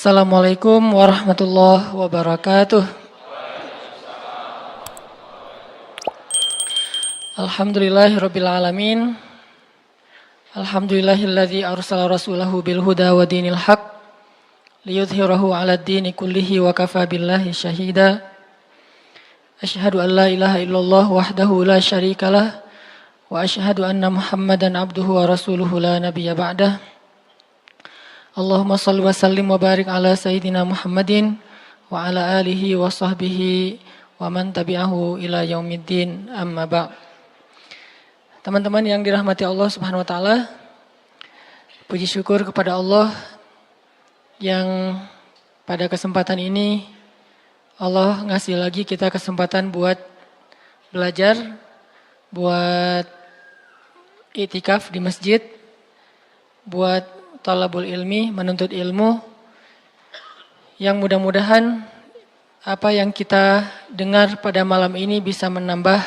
Assalamualaikum warahmatullahi wabarakatuh. Alhamdulillahirabbil alamin. Alhamdulillahilladzi arsala rasulahu bil huda wa dinil haq liyudhhirahu 'alad dini kullihi wa kafa billahi syahida. Asyhadu an la ilaha illallah wahdahu la syarikalah wa asyhadu anna Muhammadan abduhu wa rasuluhu la nabiyya ba'dah. Allahumma salli wa sallim wa barik ala sayyidina Muhammadin wa ala alihi wa sahbihi wa man tabi'ahu ila yaumiddin amma ba'. Teman-teman yang dirahmati Allah Subhanahu wa taala, puji syukur kepada Allah yang pada kesempatan ini Allah ngasih lagi kita kesempatan buat belajar, buat i'tikaf di masjid, buat talabul ilmi, menuntut ilmu, yang mudah-mudahan apa yang kita dengar pada malam ini bisa menambah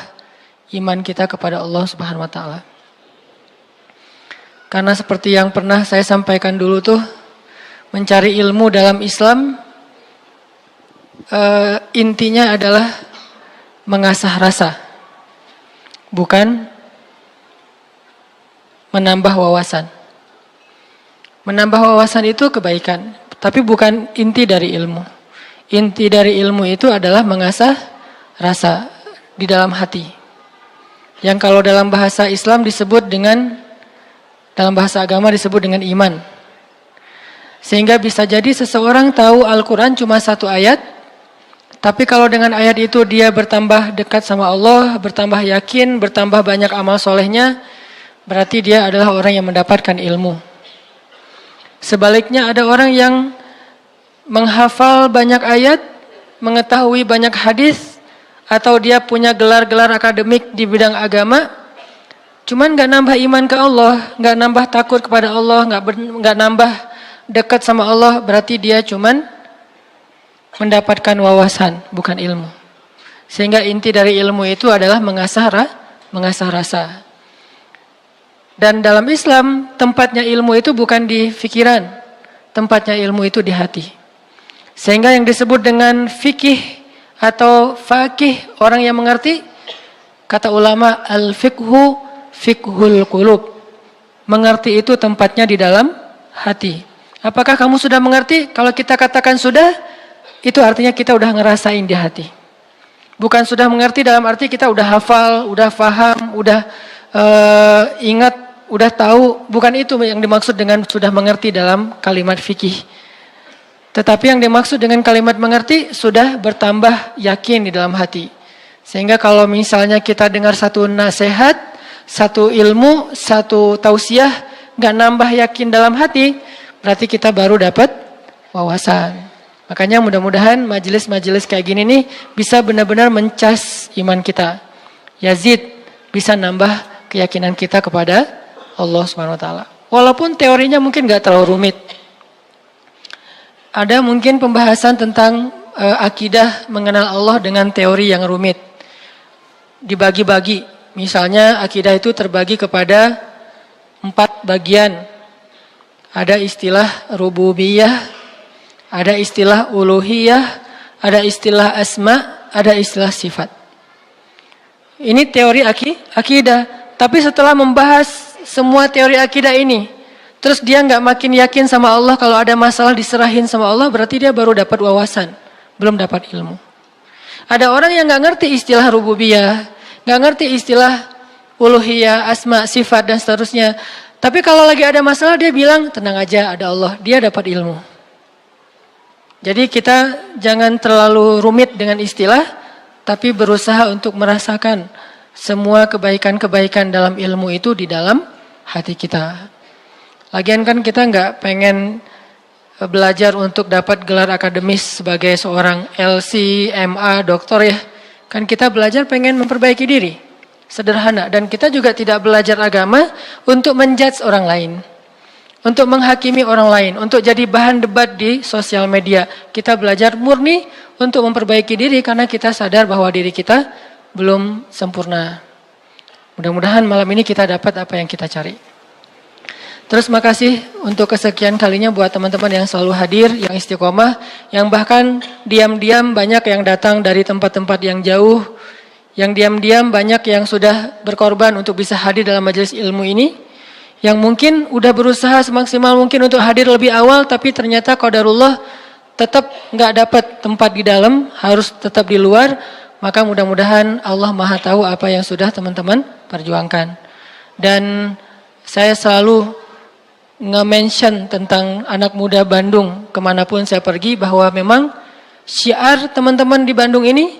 iman kita kepada Allah Subhanahu wa taala. Karena seperti yang pernah saya sampaikan dulu tuh, mencari ilmu dalam Islam intinya adalah mengasah rasa, bukan menambah wawasan. Menambah wawasan itu kebaikan, tapi bukan inti dari ilmu. Inti dari ilmu itu adalah mengasah rasa di dalam hati. Yang kalau dalam bahasa Islam disebut dengan, dalam bahasa agama disebut dengan iman. Sehingga bisa jadi seseorang tahu Al-Quran cuma satu ayat, tapi kalau dengan ayat itu dia bertambah dekat sama Allah, bertambah yakin, bertambah banyak amal solehnya, berarti dia adalah orang yang mendapatkan ilmu. Sebaliknya ada orang yang menghafal banyak ayat, mengetahui banyak hadis, atau dia punya gelar-gelar akademik di bidang agama, cuman gak nambah iman ke Allah, gak nambah takut kepada Allah, gak nambah dekat sama Allah, berarti dia cuman mendapatkan wawasan, bukan ilmu. Sehingga inti dari ilmu itu adalah mengasah rasa. Dan dalam Islam, tempatnya ilmu itu bukan di pikiran, tempatnya ilmu itu di hati. Sehingga yang disebut dengan fikih atau faqih, orang yang mengerti, kata ulama, al-fiqhu fiqhul qulub. Mengerti itu tempatnya di dalam hati. Apakah kamu sudah mengerti? Kalau kita katakan sudah, itu artinya kita udah ngerasain di hati. Bukan sudah mengerti dalam arti kita udah hafal, udah faham, udah ingat, udah tahu, bukan itu yang dimaksud dengan sudah mengerti dalam kalimat fikih. Tetapi yang dimaksud dengan kalimat mengerti sudah bertambah yakin di dalam hati. Sehingga kalau misalnya kita dengar satu nasihat, satu ilmu, satu tausiah, gak nambah yakin dalam hati, berarti kita baru dapat wawasan. Makanya mudah-mudahan majelis-majelis kayak gini nih bisa benar-benar mencas iman kita. Yazid bisa nambah keyakinan kita kepada Allah Subhanahu wa taala. Walaupun teorinya mungkin gak terlalu rumit. Ada mungkin pembahasan tentang akidah mengenal Allah dengan teori yang rumit. Dibagi-bagi. Misalnya akidah itu terbagi kepada 4 bagian. Ada istilah rububiyah, ada istilah uluhiyah, ada istilah asma, ada istilah sifat. Ini teori akidah. Tapi setelah membahas semua teori akidah ini, terus dia nggak makin yakin sama Allah, kalau ada masalah diserahin sama Allah, berarti dia baru dapat wawasan, belum dapat ilmu. Ada orang yang nggak ngerti istilah rububiyah, nggak ngerti istilah uluhiyah, asma, sifat dan seterusnya. Tapi kalau lagi ada masalah dia bilang tenang aja, ada Allah, dia dapat ilmu. Jadi kita jangan terlalu rumit dengan istilah, tapi berusaha untuk merasakan semua kebaikan-kebaikan dalam ilmu itu di dalam hati kita. Lagian kan kita nggak pengen belajar untuk dapat gelar akademis sebagai seorang LC, MA, doktor ya. Kan kita belajar pengen memperbaiki diri. Sederhana. Dan kita juga tidak belajar agama untuk menjudge orang lain. Untuk menghakimi orang lain. Untuk jadi bahan debat di sosial media. Kita belajar murni untuk memperbaiki diri karena kita sadar bahwa diri kita belum sempurna. Mudah-mudahan malam ini kita dapat apa yang kita cari. Terus makasih untuk kesekian kalinya buat teman-teman yang selalu hadir, yang istiqomah, yang bahkan diam-diam banyak yang datang dari tempat-tempat yang jauh, yang diam-diam banyak yang sudah berkorban untuk bisa hadir dalam majelis ilmu ini, yang mungkin udah berusaha semaksimal mungkin untuk hadir lebih awal, tapi ternyata qadarullah tetap nggak dapat tempat di dalam, harus tetap di luar. Maka mudah-mudahan Allah Maha tahu apa yang sudah teman-teman perjuangkan. Dan saya selalu nge-mention tentang anak muda Bandung kemanapun saya pergi, bahwa memang syiar teman-teman di Bandung ini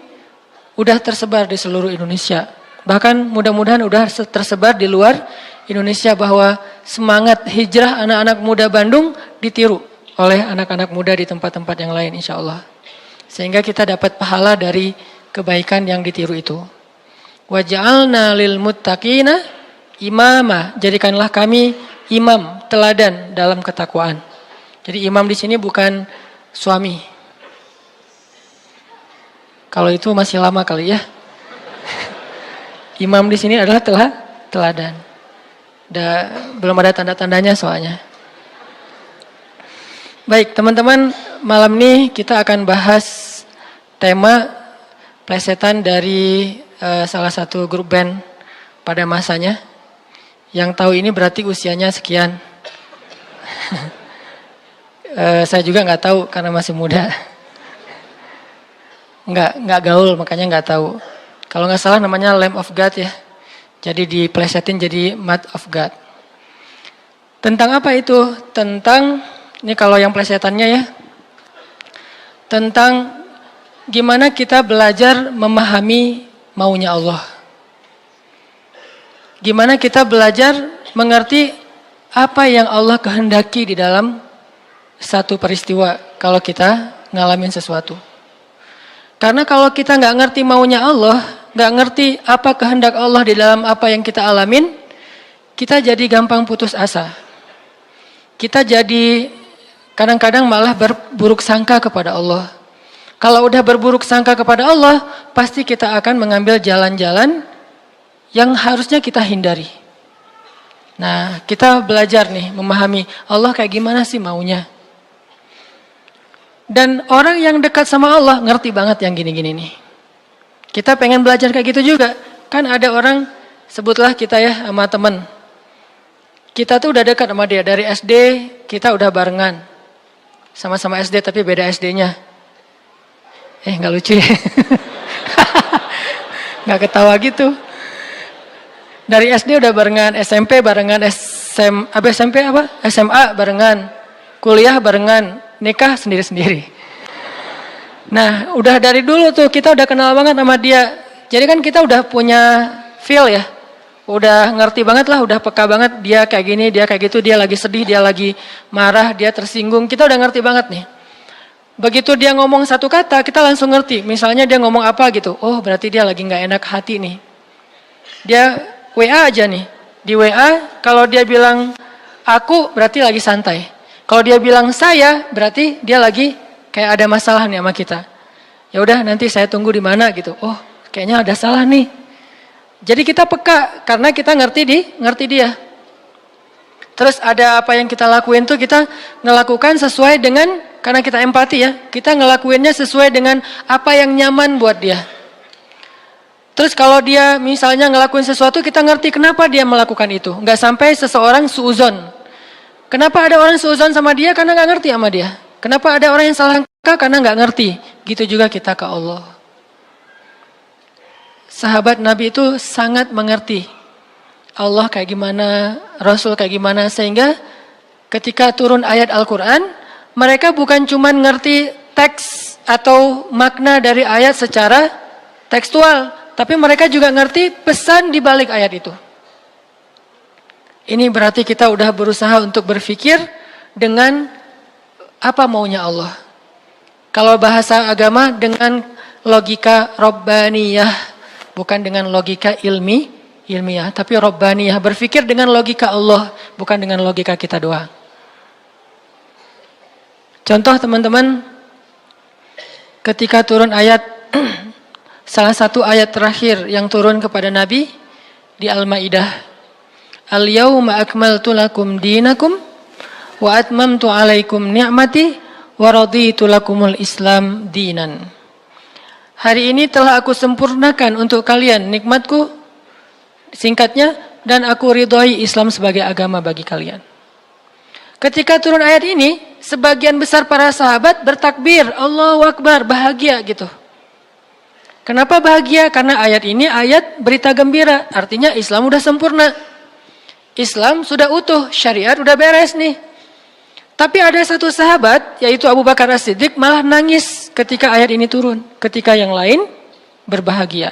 udah tersebar di seluruh Indonesia. Bahkan mudah-mudahan udah tersebar di luar Indonesia, bahwa semangat hijrah anak-anak muda Bandung ditiru oleh anak-anak muda di tempat-tempat yang lain insya Allah. Sehingga kita dapat pahala dari kebaikan yang ditiru itu. Waja'alna lil muttaqina imama, jadikanlah kami imam, teladan dalam ketakwaan. Jadi imam di sini bukan suami. Kalau itu masih lama kali ya. Imam di sini adalah teladan. Belum ada tanda-tandanya soalnya. Baik teman-teman, malam ini kita akan bahas tema plesetan dari salah satu grup band pada masanya. Yang tahu ini berarti usianya sekian. Saya juga nggak tahu karena masih muda. Nggak gaul makanya nggak tahu. Kalau nggak salah namanya Lamb of God ya. Jadi diplesetin jadi Mad of God. Tentang apa itu? Tentang, ini kalau yang plesetannya ya. Tentang gimana kita belajar memahami maunya Allah. Gimana kita belajar mengerti apa yang Allah kehendaki di dalam satu peristiwa kalau kita ngalamin sesuatu. Karena kalau kita nggak ngerti maunya Allah, nggak ngerti apa kehendak Allah di dalam apa yang kita alamin, kita jadi gampang putus asa. Kita jadi kadang-kadang malah berburuk sangka kepada Allah. Kalau udah berburuk sangka kepada Allah, pasti kita akan mengambil jalan-jalan yang harusnya kita hindari. Nah, kita belajar nih memahami Allah kayak gimana sih maunya. Dan orang yang dekat sama Allah ngerti banget yang gini-gini nih. Kita pengen belajar kayak gitu juga. Kan ada orang, sebutlah kita ya sama temen. Kita tuh udah dekat sama dia. Dari SD kita udah barengan. Sama-sama SD tapi beda SD-nya. Gak lucu ya. Gak ketawa gitu. Dari SD udah barengan, SMP barengan, SMP apa? SMA barengan. Kuliah barengan, nikah sendiri-sendiri. Nah, udah dari dulu tuh kita udah kenal banget sama dia. Jadi kan kita udah punya feel ya. Udah ngerti banget lah, udah peka banget dia kayak gini, dia kayak gitu, dia lagi sedih, dia lagi marah, dia tersinggung. Kita udah ngerti banget nih. Begitu dia ngomong satu kata, kita langsung ngerti. Misalnya dia ngomong apa gitu. Oh, berarti dia lagi gak enak hati nih. Dia WA aja nih. Di WA kalau dia bilang aku berarti lagi santai. Kalau dia bilang saya berarti dia lagi kayak ada masalah nih sama kita. Ya udah nanti saya tunggu di mana gitu. Oh, kayaknya ada salah nih. Jadi kita peka karena kita ngerti dia. Terus ada apa yang kita lakuin tuh kita ngelakukan sesuai dengan, karena kita empati ya. Kita ngelakuinnya sesuai dengan apa yang nyaman buat dia. Terus kalau dia misalnya ngelakuin sesuatu, kita ngerti kenapa dia melakukan itu. Nggak sampai seseorang suuzon. Kenapa ada orang suuzon sama dia? Karena nggak ngerti sama dia. Kenapa ada orang yang salah sangka? Karena nggak ngerti. Gitu juga kita ke Allah. Sahabat Nabi itu sangat mengerti Allah kayak gimana, Rasul kayak gimana. Sehingga ketika turun ayat Al-Quran, mereka bukan cuma ngerti teks atau makna dari ayat secara tekstual. Tapi mereka juga ngerti pesan di balik ayat itu. Ini berarti kita udah berusaha untuk berpikir dengan apa maunya Allah. Kalau bahasa agama dengan logika Rabbaniyah. Bukan dengan logika ilmiah. Tapi Rabbaniyah. Berpikir dengan logika Allah. Bukan dengan logika kita doang. Contoh teman-teman. Ketika turun ayat. Salah satu ayat terakhir yang turun kepada Nabi. Di Al-Ma'idah. Al-yawma akmaltu lakum dinakum wa atmamtu alaikum ni'mati wa raditu lakumul Islam dinan. Hari ini telah aku sempurnakan untuk kalian nikmatku, singkatnya, dan aku ridhoi Islam sebagai agama bagi kalian. Ketika turun ayat ini, sebagian besar para sahabat bertakbir, Allahu Akbar, bahagia gitu. Kenapa bahagia? Karena ayat ini ayat berita gembira, artinya Islam udah sempurna. Islam sudah utuh, syariat udah beres nih. Tapi ada satu sahabat, yaitu Abu Bakar As-Siddiq, malah nangis ketika ayat ini turun. Ketika yang lain berbahagia.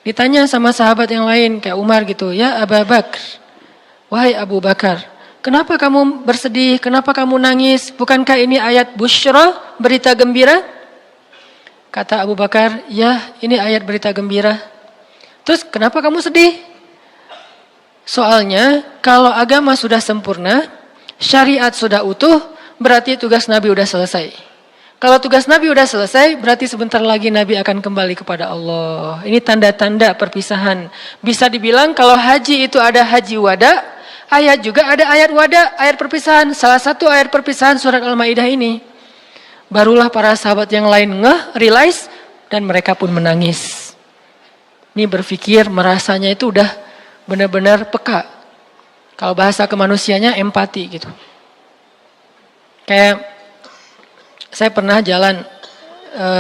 Ditanya sama sahabat yang lain, kayak Umar gitu, ya Abu Bakar, wahai Abu Bakar, kenapa kamu bersedih, kenapa kamu nangis? Bukankah ini ayat busyra, berita gembira? Kata Abu Bakar, ya ini ayat berita gembira. Terus kenapa kamu sedih? Soalnya kalau agama sudah sempurna, syariat sudah utuh, berarti tugas Nabi udah selesai. Kalau tugas Nabi udah selesai, berarti sebentar lagi Nabi akan kembali kepada Allah. Ini tanda-tanda perpisahan. Bisa dibilang kalau haji itu ada haji wada, ayat juga ada ayat wada, ayat perpisahan. Salah satu ayat perpisahan surat Al-Maidah ini. Barulah para sahabat yang lain realize, dan mereka pun menangis. Ini berpikir, merasanya itu udah benar-benar peka. Kalau bahasa kemanusianya empati gitu. Kayak saya pernah jalan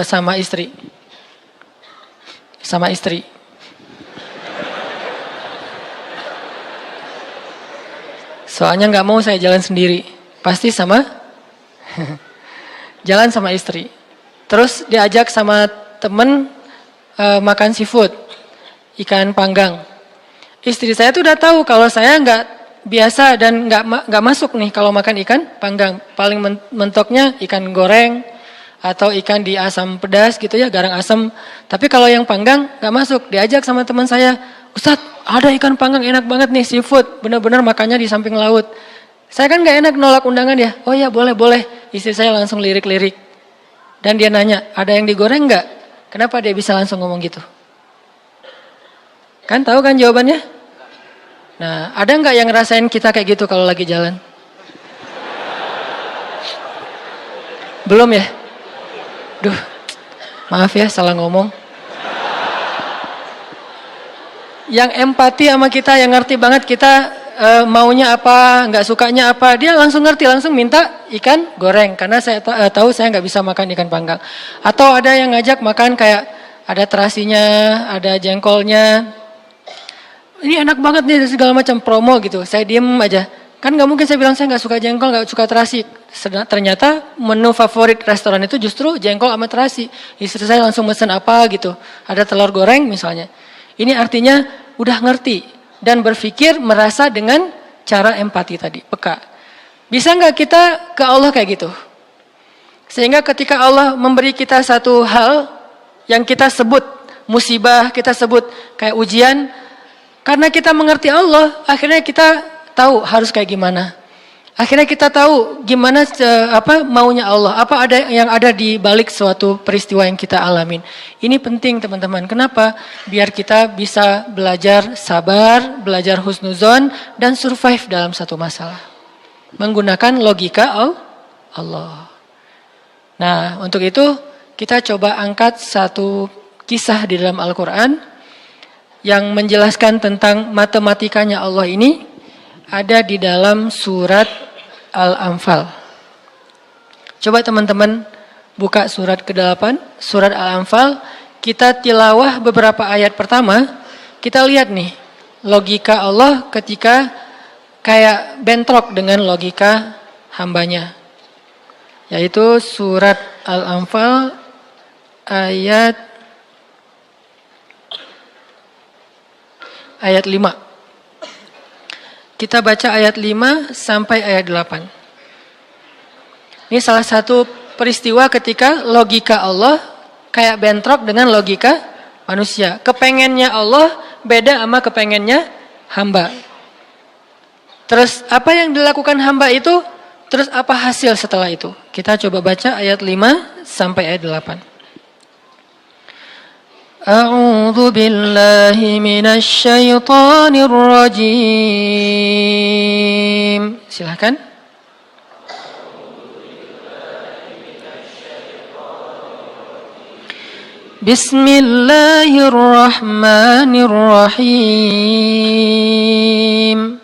sama istri. Soalnya nggak mau saya jalan sendiri. Pasti jalan sama istri. Terus diajak sama temen makan seafood. Ikan panggang. Istri saya tuh udah tahu kalau saya nggak biasa dan nggak masuk nih kalau makan ikan panggang. Paling mentoknya ikan goreng atau ikan di asam pedas gitu ya, garang asam. Tapi kalau yang panggang nggak masuk. Diajak sama teman saya, Ustadz ada ikan panggang enak banget nih, seafood, bener-bener makannya di samping laut. Saya kan nggak enak nolak undangan ya. Oh ya boleh. Istri saya langsung lirik-lirik. Dan dia nanya, ada yang digoreng nggak? Kenapa dia bisa langsung ngomong gitu? Kan tahu kan jawabannya? Nah, ada nggak yang ngerasain kita kayak gitu kalau lagi jalan? Belum ya? Duh, maaf ya salah ngomong. Yang empati sama kita, yang ngerti banget kita maunya apa, nggak sukanya apa, dia langsung ngerti, langsung minta ikan goreng. Karena saya tahu saya nggak bisa makan ikan panggang. Atau ada yang ngajak makan kayak ada terasinya, ada jengkolnya. Ini enak banget nih segala macam promo gitu. Saya diem aja. Kan nggak mungkin saya bilang saya nggak suka jengkol, nggak suka terasi. Ternyata menu favorit restoran itu justru jengkol sama terasi. Istri saya langsung mesen apa gitu. Ada telur goreng misalnya. Ini artinya udah ngerti dan berpikir merasa dengan cara empati tadi, peka. Bisa nggak kita ke Allah kayak gitu? Sehingga ketika Allah memberi kita satu hal yang kita sebut musibah, kita sebut kayak ujian. Karena kita mengerti Allah, akhirnya kita tahu harus kayak gimana. Akhirnya kita tahu gimana maunya Allah, apa yang ada di balik suatu peristiwa yang kita alamin. Ini penting teman-teman. Kenapa? Biar kita bisa belajar sabar, belajar husnuzon, dan survive dalam satu masalah. Menggunakan logika Allah. Nah, untuk itu kita coba angkat satu kisah di dalam Al-Quran yang menjelaskan tentang matematikanya Allah ini ada di dalam surat Al-Anfal. Coba teman-teman buka surat ke-8, surat Al-Anfal. Kita tilawah beberapa ayat pertama. Kita lihat nih logika Allah ketika kayak bentrok dengan logika hambanya. Yaitu surat Al-Anfal ayat 5. Kita baca ayat 5 sampai ayat 8. Ini salah satu peristiwa ketika logika Allah kayak bentrok dengan logika manusia. Kepengennya Allah beda sama kepengennya hamba. Terus apa yang dilakukan hamba itu, terus apa hasil setelah itu? Kita coba baca ayat 5 sampai ayat 8. A'udzu billahi minasy syaithanir rajim. Silakan. Bismillahirrahmanirrahim.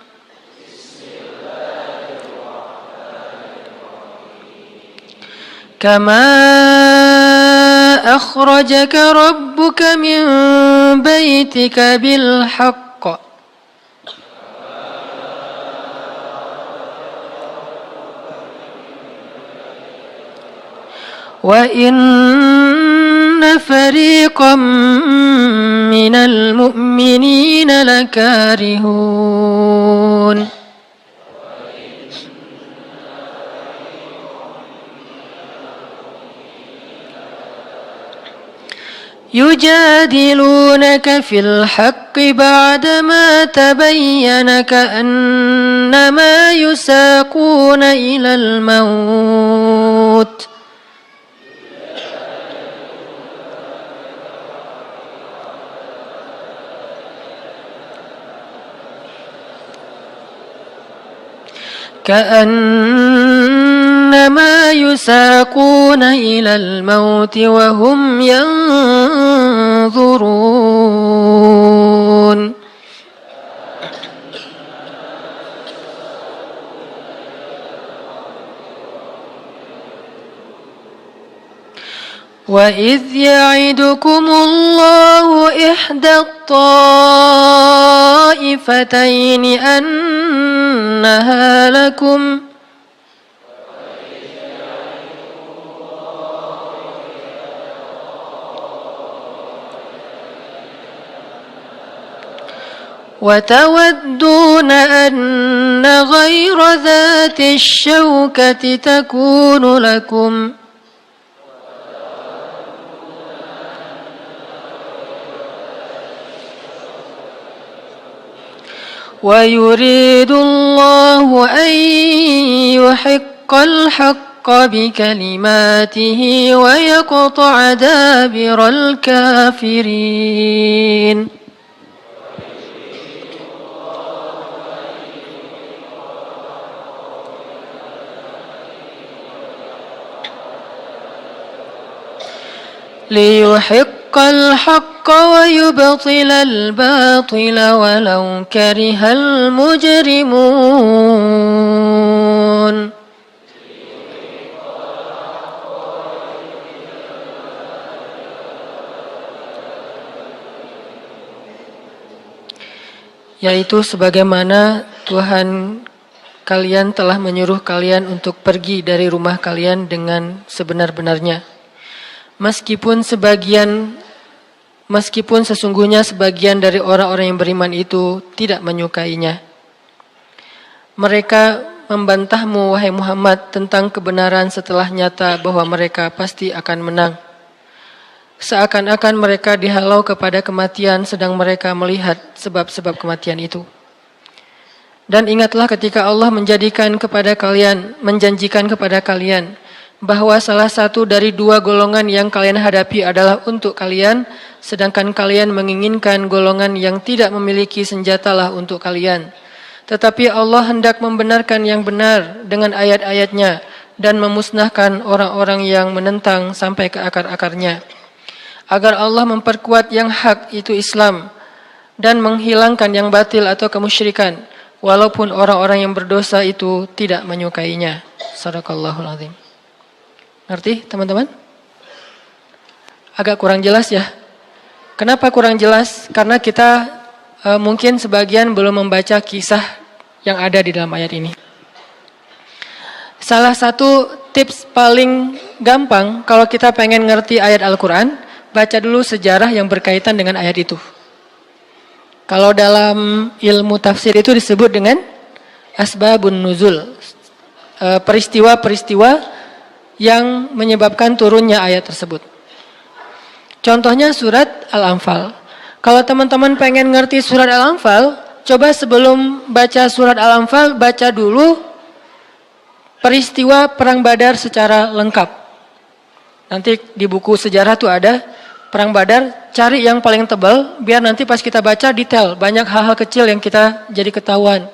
Kama akhrajaka rabbuka min baitika bil haqq wa inna fariqam minal mu'minina lakarihun. يجادلونك في الحق بعدما تبين كأنما يساقون إلى الموت كأنما يساقون إلى الموت وهم ينظرون وإذ يعدكم الله إحدى الطائفتين أنها لكم وتودون أن غير ذات الشوكة تكون لكم ويريد الله أن يحق الحق بكلماته ويقطع دابر الكافرين. ليحق الحق ويبطل الباطل ولو كره المجرمون. Yaitu sebagaimana Tuhan kalian telah menyuruh kalian untuk pergi dari rumah kalian dengan sebenar-benarnya. Meskipun sesungguhnya sebagian dari orang-orang yang beriman itu tidak menyukainya. Mereka membantahmu, wahai Muhammad, tentang kebenaran setelah nyata bahwa mereka pasti akan menang. Seakan-akan mereka dihalau kepada kematian sedang mereka melihat sebab-sebab kematian itu. Dan ingatlah ketika Allah menjanjikan kepada kalian bahwa salah satu dari dua golongan yang kalian hadapi adalah untuk kalian, sedangkan kalian menginginkan golongan yang tidak memiliki senjatalah untuk kalian. Tetapi Allah hendak membenarkan yang benar dengan ayat-ayatnya dan memusnahkan orang-orang yang menentang sampai ke akar-akarnya. Agar Allah memperkuat yang hak, itu Islam, dan menghilangkan yang batil atau kemusyrikan, walaupun orang-orang yang berdosa itu tidak menyukainya. Shadaqallahul azim. Ngerti teman-teman? Agak kurang jelas ya. Kenapa kurang jelas? Karena kita mungkin sebagian belum membaca kisah yang ada di dalam ayat ini. Salah satu tips paling gampang kalau kita pengen ngerti ayat Al-Quran, baca dulu sejarah yang berkaitan dengan ayat itu. Kalau dalam ilmu tafsir itu disebut dengan asbabun nuzul. Peristiwa-peristiwa yang menyebabkan turunnya ayat tersebut. Contohnya surat Al-Anfal. Kalau teman-teman pengen ngerti surat Al-Anfal, coba sebelum baca surat Al-Anfal, baca dulu peristiwa Perang Badar secara lengkap. Nanti di buku sejarah tuh ada perang Badar, cari yang paling tebal biar nanti pas kita baca detail, banyak hal-hal kecil yang kita jadi ketahuan.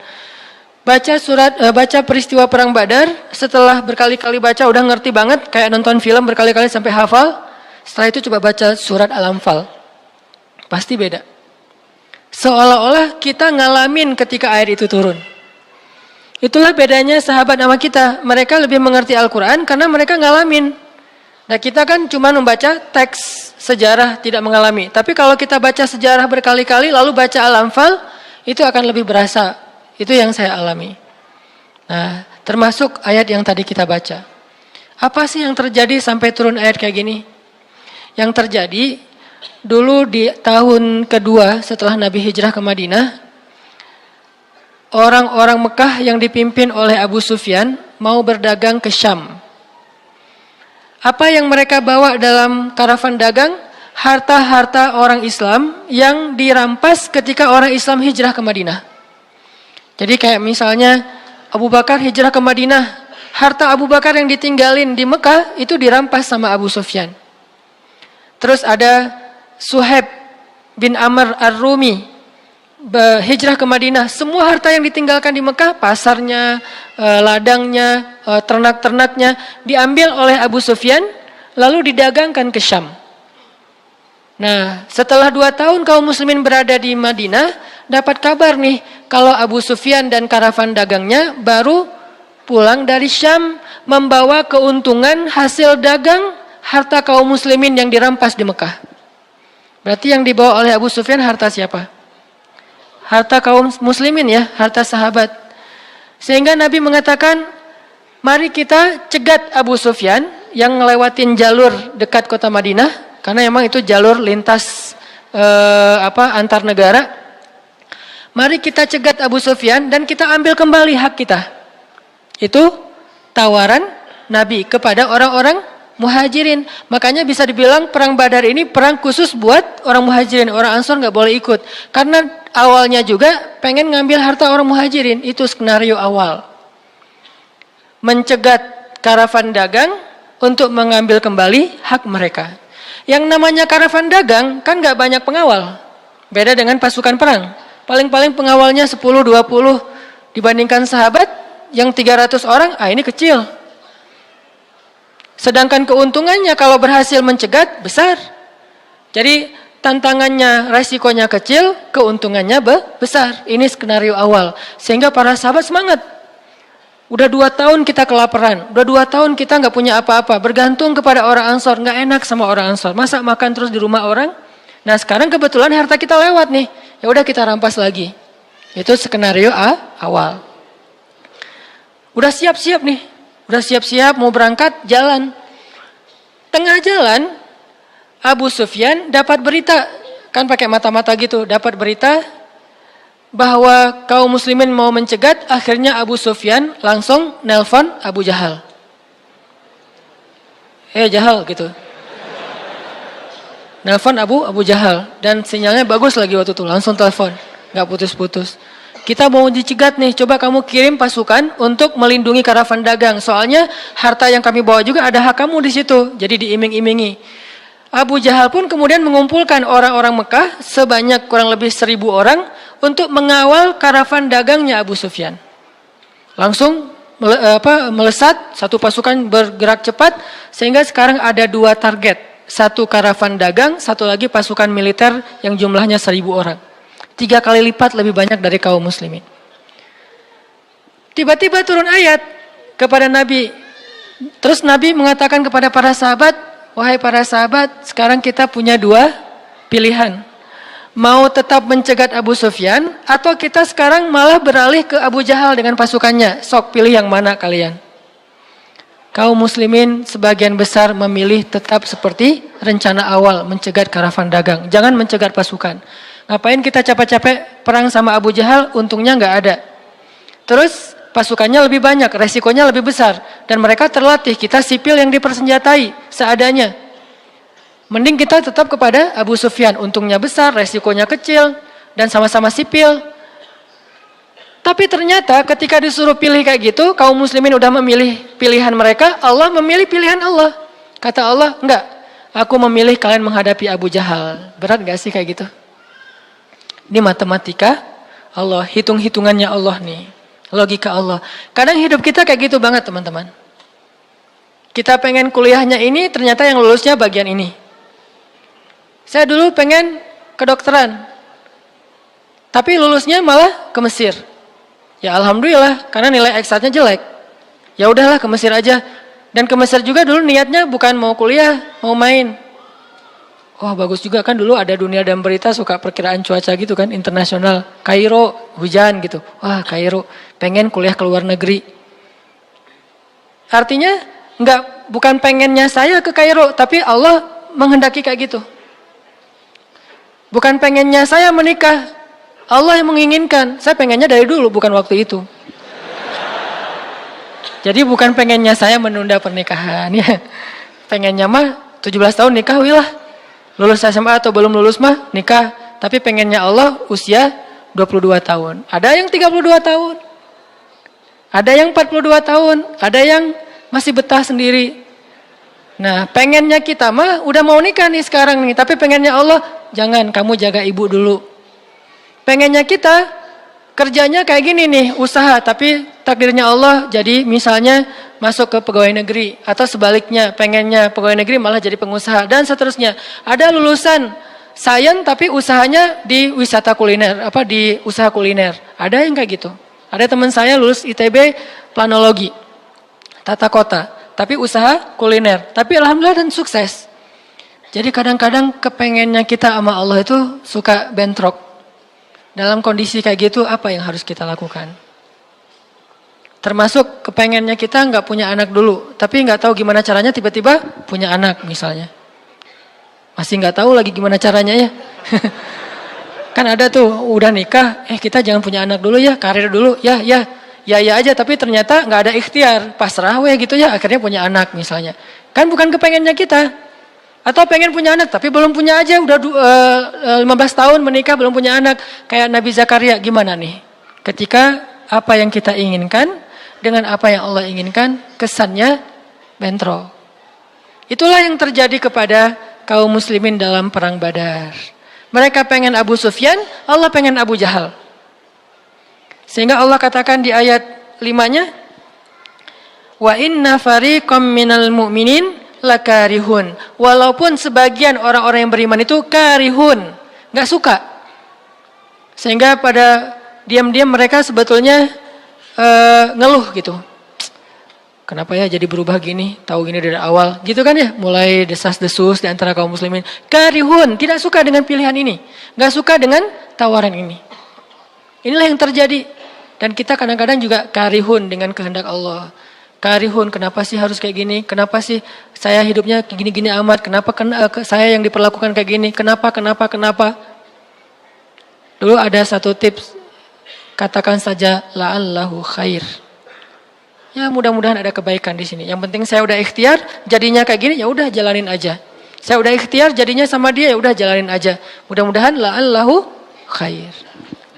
Baca peristiwa perang Badar, setelah berkali-kali baca udah ngerti banget, kayak nonton film berkali-kali sampai hafal. Setelah itu coba baca surat Al-Anfal. Pasti beda. Seolah-olah kita ngalamin ketika ayat itu turun. Itulah bedanya sahabat sama kita. Mereka lebih mengerti Al-Quran karena mereka ngalamin. Nah kita kan cuma membaca teks sejarah, tidak mengalami. Tapi kalau kita baca sejarah berkali-kali lalu baca Al-Anfal, itu akan lebih berasa. Itu yang saya alami. Nah, termasuk ayat yang tadi kita baca. Apa sih yang terjadi sampai turun ayat kayak gini? Yang terjadi dulu di tahun kedua setelah Nabi hijrah ke Madinah, orang-orang Mekah yang dipimpin oleh Abu Sufyan mau berdagang ke Syam. Apa yang mereka bawa dalam karavan dagang? Harta-harta orang Islam yang dirampas ketika orang Islam hijrah ke Madinah. Jadi kayak misalnya Abu Bakar hijrah ke Madinah, harta Abu Bakar yang ditinggalin di Mekah itu dirampas sama Abu Sufyan. Terus ada Suhaib bin Amr Ar-Rumi hijrah ke Madinah, semua harta yang ditinggalkan di Mekah, pasarnya, ladangnya, ternak-ternaknya diambil oleh Abu Sufyan lalu didagangkan ke Syam. Nah, setelah 2 tahun kaum muslimin berada di Madinah, dapat kabar nih kalau Abu Sufyan dan karavan dagangnya baru pulang dari Syam membawa keuntungan hasil dagang harta kaum muslimin yang dirampas di Mekah. Berarti yang dibawa oleh Abu Sufyan harta siapa? Harta kaum muslimin ya, harta sahabat. Sehingga Nabi mengatakan, mari kita cegat Abu Sufyan yang ngelewatin jalur dekat kota Madinah. Karena memang itu jalur lintas antar negara. Mari kita cegat Abu Sufyan dan kita ambil kembali hak kita. Itu tawaran Nabi kepada orang-orang Muhajirin. Makanya bisa dibilang perang Badar ini perang khusus buat orang Muhajirin. Orang Ansor nggak boleh ikut. Karena awalnya juga pengen ngambil harta orang Muhajirin. Itu skenario awal. Mencegat karavan dagang untuk mengambil kembali hak mereka. Yang namanya karavan dagang kan gak banyak pengawal. Beda dengan pasukan perang. Paling-paling pengawalnya 10-20 dibandingkan sahabat yang 300 orang, ini kecil. Sedangkan keuntungannya kalau berhasil mencegat besar. Jadi tantangannya, resikonya kecil, keuntungannya besar. Ini skenario awal. Sehingga para sahabat semangat. Udah 2 tahun kita kelaparan. Udah 2 tahun kita gak punya apa-apa. Bergantung kepada orang Ansor. Gak enak sama orang Ansor. Masa makan terus di rumah orang? Nah sekarang kebetulan harta kita lewat nih. Ya udah kita rampas lagi. Itu skenario awal. Udah siap-siap nih. Udah siap-siap mau berangkat jalan. Tengah jalan Abu Sufyan dapat berita. Kan pakai mata-mata gitu. Dapat berita bahwa kaum muslimin mau mencegat, akhirnya Abu Sufyan langsung nelpon Abu Jahal. Jahal gitu. Nelpon Abu Jahal dan sinyalnya bagus lagi waktu itu, langsung telepon, nggak putus-putus. Kita mau dicegat nih, coba kamu kirim pasukan untuk melindungi karavan dagang. Soalnya harta yang kami bawa juga ada hak kamu di situ, jadi diiming-imingi. Abu Jahal pun kemudian mengumpulkan orang-orang Mekah sebanyak kurang lebih 1.000 orang untuk mengawal karavan dagangnya Abu Sufyan. Langsung melesat, satu pasukan bergerak cepat sehingga sekarang ada 2 target. Satu karavan dagang, satu lagi pasukan militer yang jumlahnya 1.000 orang. 3 kali lipat lebih banyak dari kaum muslimin. Tiba-tiba turun ayat kepada Nabi. Terus Nabi mengatakan kepada para sahabat, wahai para sahabat, sekarang kita punya 2 pilihan. Mau tetap mencegat Abu Sufyan atau kita sekarang malah beralih ke Abu Jahal dengan pasukannya. Sok pilih yang mana kalian. Kaum muslimin sebagian besar memilih tetap seperti rencana awal, mencegat karavan dagang. Jangan mencegat pasukan. Ngapain kita capek-capek perang sama Abu Jahal, untungnya nggak ada. Terus pasukannya lebih banyak, resikonya lebih besar. Dan mereka terlatih, kita sipil yang dipersenjatai seadanya. Mending kita tetap kepada Abu Sufyan. Untungnya besar, resikonya kecil, dan sama-sama sipil. Tapi ternyata ketika disuruh pilih kayak gitu, kaum muslimin udah memilih pilihan mereka, Allah memilih pilihan Allah. Kata Allah, enggak. aku memilih kalian menghadapi Abu Jahal. Berat gak sih kayak gitu? Ini matematika Allah, hitung-hitungannya Allah nih. Logika Allah. Kadang hidup kita kayak gitu banget teman-teman. Kita pengen kuliahnya ini, ternyata yang lulusnya bagian ini. Saya dulu pengen kedokteran. Tapi lulusnya malah ke Mesir. Ya alhamdulillah, karena nilai eksaknya jelek. Ya udahlah ke Mesir aja. Dan ke Mesir juga dulu niatnya bukan mau kuliah, mau main. Wah bagus juga kan dulu ada Dunia dan Berita suka perkiraan cuaca gitu kan, internasional. Kairo, hujan gitu. Wah Kairo, pengen kuliah ke luar negeri. Artinya bukan pengennya saya ke Kairo, tapi Allah menghendaki kayak gitu. Bukan pengennya saya menikah, Allah yang menginginkan. Saya pengennya dari dulu, bukan waktu itu. Jadi bukan pengennya saya menunda pernikahan ya. Pengennya mah 17 tahun nikah wilah. Lulus SMA atau belum lulus mah nikah. Tapi pengennya Allah usia 22 tahun. Ada yang 32 tahun. Ada yang 42 tahun. Ada yang masih betah sendiri. Nah pengennya kita mah udah mau nikah nih sekarang nih. Tapi pengennya Allah, jangan kamu jaga ibu dulu. Pengennya kita kerjanya kayak gini nih, usaha. Tapi takdirnya Allah jadi misalnya masuk ke pegawai negeri. Atau sebaliknya, pengennya pegawai negeri malah jadi pengusaha. Dan seterusnya. Ada lulusan sains tapi usahanya di wisata kuliner. Di usaha kuliner. Ada yang kayak gitu. Ada teman saya lulus ITB planologi. Tata kota. Tapi usaha kuliner. Tapi alhamdulillah dan sukses. Jadi kadang-kadang kepengennya kita sama Allah itu suka bentrok. Dalam kondisi kayak gitu apa yang harus kita lakukan? Termasuk kepengennya kita nggak punya anak dulu, tapi nggak tahu gimana caranya tiba-tiba punya anak misalnya. Masih nggak tahu lagi gimana caranya ya. Kan ada tuh udah nikah, kita jangan punya anak dulu ya, karir dulu ya aja, tapi ternyata nggak ada ikhtiar, pasrah gitu ya, akhirnya punya anak misalnya. Kan bukan kepengennya kita. Atau pengen punya anak tapi belum punya aja, udah 15 tahun menikah belum punya anak. Kayak Nabi Zakaria, gimana nih? Ketika apa yang kita inginkan dengan apa yang Allah inginkan, kesannya bentrok. Itulah yang terjadi kepada kaum muslimin dalam perang Badar. Mereka pengen Abu Sufyan, Allah pengen Abu Jahal. Sehingga Allah katakan di ayat 5-nya, wa inna fariqam minal mu'minin lakarihun. Walaupun sebagian orang-orang yang beriman itu karihun, nggak suka. Sehingga pada diam-diam mereka sebetulnya ngeluh gitu. Kenapa ya jadi berubah gini? Tahu gini dari awal, gitu kan ya? Mulai desas-desus di antara kaum muslimin. Karihun, tidak suka dengan pilihan ini, nggak suka dengan tawaran ini. Inilah yang terjadi. Dan kita kadang-kadang juga karihun dengan kehendak Allah. Karihun, kenapa sih harus kayak gini? Kenapa sih saya hidupnya gini-gini amat? Kenapa saya yang diperlakukan kayak gini? Kenapa? Dulu ada satu tips, katakan saja la'allahu khair. Ya mudah-mudahan ada kebaikan di sini. Yang penting saya udah ikhtiar, jadinya kayak gini, ya udah jalanin aja. Saya udah ikhtiar, jadinya sama dia, ya udah jalanin aja. Mudah-mudahan la'allahu khair.